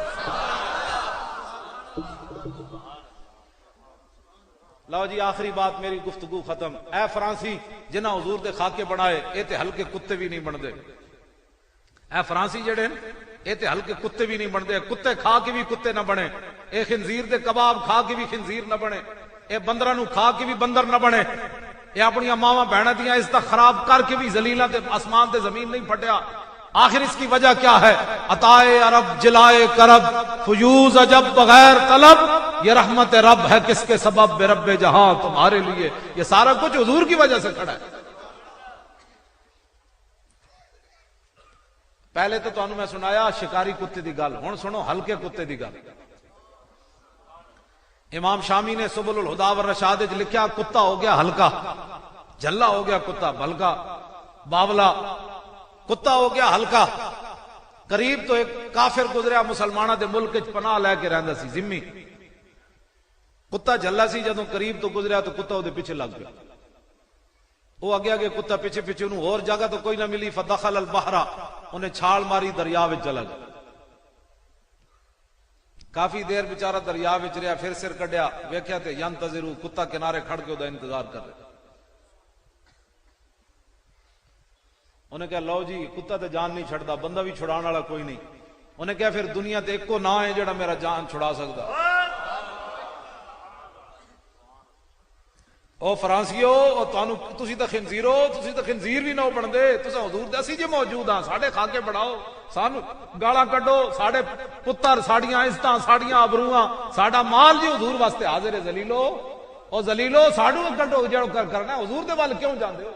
لو جی آخری بات میری گفتگو ختم. اے فرانسی جنہاں حضور دے خاکے بنائے اے تے ہلکے کتے بھی نہیں بندے. اے فرانسی جڑے اے تے ہلکے کتے بھی نہیں بندے, کتے کھا کے بھی کتے نہ بنے, اے خنزیر دے کباب کھا کے بھی خنزیر نہ بنے, اے بندراں نو کھا کے بھی بندر نہ بنے, اے اپنی ماواں بہناں دیاں عزت خراب کر کے بھی ذلیلاں تے آسمان تے زمین نہیں پھٹیا. آخر اس کی وجہ کیا ہے؟ عطائے عرب جلائے کرب فیوز عجب بغیر طلب, یہ رحمت رب ہے کس کے سبب بے رب جہاں تمہارے لیے. یہ سارا کچھ حضور کی وجہ سے کھڑا ہے. پہلے تو تانوں میں سنایا شکاری کتے دی گل, ہن سنو ہلکے کتے دی گل. امام شامی نے سبل الہدا والرشاد وچ لکھیا کتا ہو گیا ہلکا, جھلا ہو گیا کتا بھلکا, باولا کتا ہو گیا ہلکا, قریب تو ایک کافر گزریا مسلمانوں دے ملک وچ پناہ لے کے رہندا سی ذمہ کتا جھلا سی جدوں قریب تو گزریا تو کتا وہ پیچھے لگ گیا وہ اگے اگے کتا پیچھے پیچھے انہوں اور جگہ تو کوئی نہ ملی فدخل البحر انہیں چھال ماری دریا وچ چلا گیا کافی دیر بیچارہ دریا وچ رہیا پھر سر کڈیا ویکھیا تے ینتظرو کتا کنارے کھڑ کے دا انتظار کر رہا انہیں کہا لو جی کتا تے جان نہیں چھڑدا بندہ بھی چھڑان والا کوئی نہیں انہیں کہا پھر دنیا تے ایک کو نہ ہے جڑا میرا جان چھڑا سکدا او فرانسیو او تانوں تسی تے خنزیرو تسی تے خنزیر بھی نہ بندے تساں حضور دے اسی جے موجود ہاں ساڈے کھا کے بڑھاؤ سانو گالاں کڈو ساڈے پتر ساڈیاں عزتاں ساڈیاں ابروواں ساڈا مال جی حضور واسطے حاضر ہے ذلیلو او ذلیلو ساڈو کڈو جڑو کرنا حضور دے ول کیوں جاندے ہو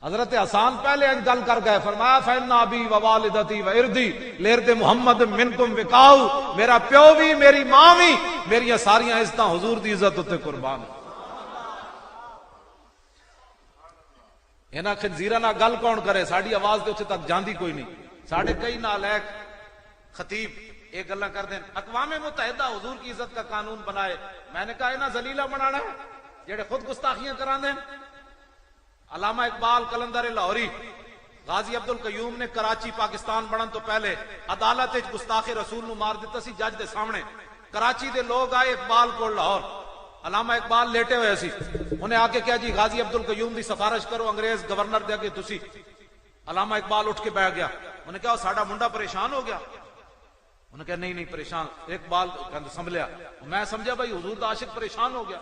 حضرت حسان پہلے گل کر گئے فرمایا فإن أبي ووالدتي وإرضي لإرض محمد منکم وقاؤ میرا پیو بھی میری ماں بھی میری ساریاں عزتاں حضور دی عزت تے قربان انہاں خنزیراں نال گل کون کرے ساڈی آواز تے اتھے تک جاندی کوئی نہیں ساڈے کئی نالائق خطیب ایک گلاں کر دیں اقوام متحدہ حضور کی عزت کا قانون بنائے میں نے کہا انہاں ذلیلہ بنانا ہے جڑے خود گستاخیاں کران دیں علامہ اقبال کلندر لاہوری غازی عبدالقیوم نے کراچی پاکستان بنن تو پہلے عدالت وچ گستاخ رسول نو مار دیتا سی جج دے سامنے کراچی دے لوگ آئے اقبال کو لاہور علامہ اقبال لیٹے ہوئے سی انہیں آ کے کہا جی غازی عبدالقیوم دی سفارش کرو انگریز گورنر دے کے تسی علامہ اقبال اٹھ کے بیٹھ گیا انہیں کہا ساڈا منڈا پریشان ہو گیا انہیں کہا نہیں پریشان اقبال سنبھلیا میں سمجھا بھائی حضور دا عاشق پریشان ہو گیا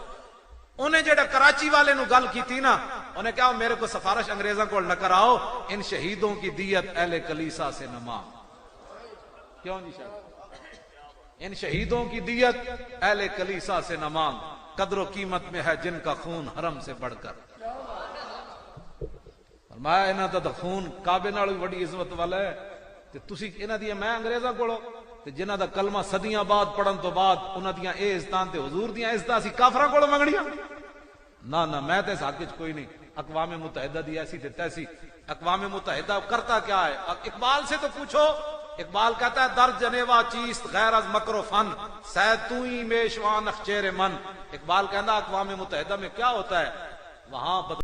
انہیں جڑا کراچی والے نو گل کی تھی نا انہیں کہا میرے کو سفارش انگریزوں کو نہ کراؤ ان شہیدوں کی دیت اہل کلیسا سے نہ مانگ کیوں جی شاید ان شہیدوں کی دیت اہل کلیسا سے نہ مانگ قدر و قیمت میں ہے جن کا خون حرم سے بڑھ کر فرمایا انہاں دا خون کعبے نال بھی بڑی عزت والا ہے تے تسی انہاں دی میں انگریزاں کولو تے جنہاں دا کلمہ صدیاں بعد پڑھن تو بعد انہاں دیاں اے عزتاں تے حضور دیاں عزتاں اسی کافراں کولو منگنیاں نہ میں تے اس حق وچ کوئی نہیں اقوام متحدہ دی ایسی تے تیسی اقوام متحدہ کرتا کیا ہے اقبال سے تو پوچھو اقبال کہتا ہے در جنیوا چیست غیر از مکر و فن سید تو ہی میشوان اخچیر من اقبال کہنا اقوام متحدہ میں کیا ہوتا ہے وہاں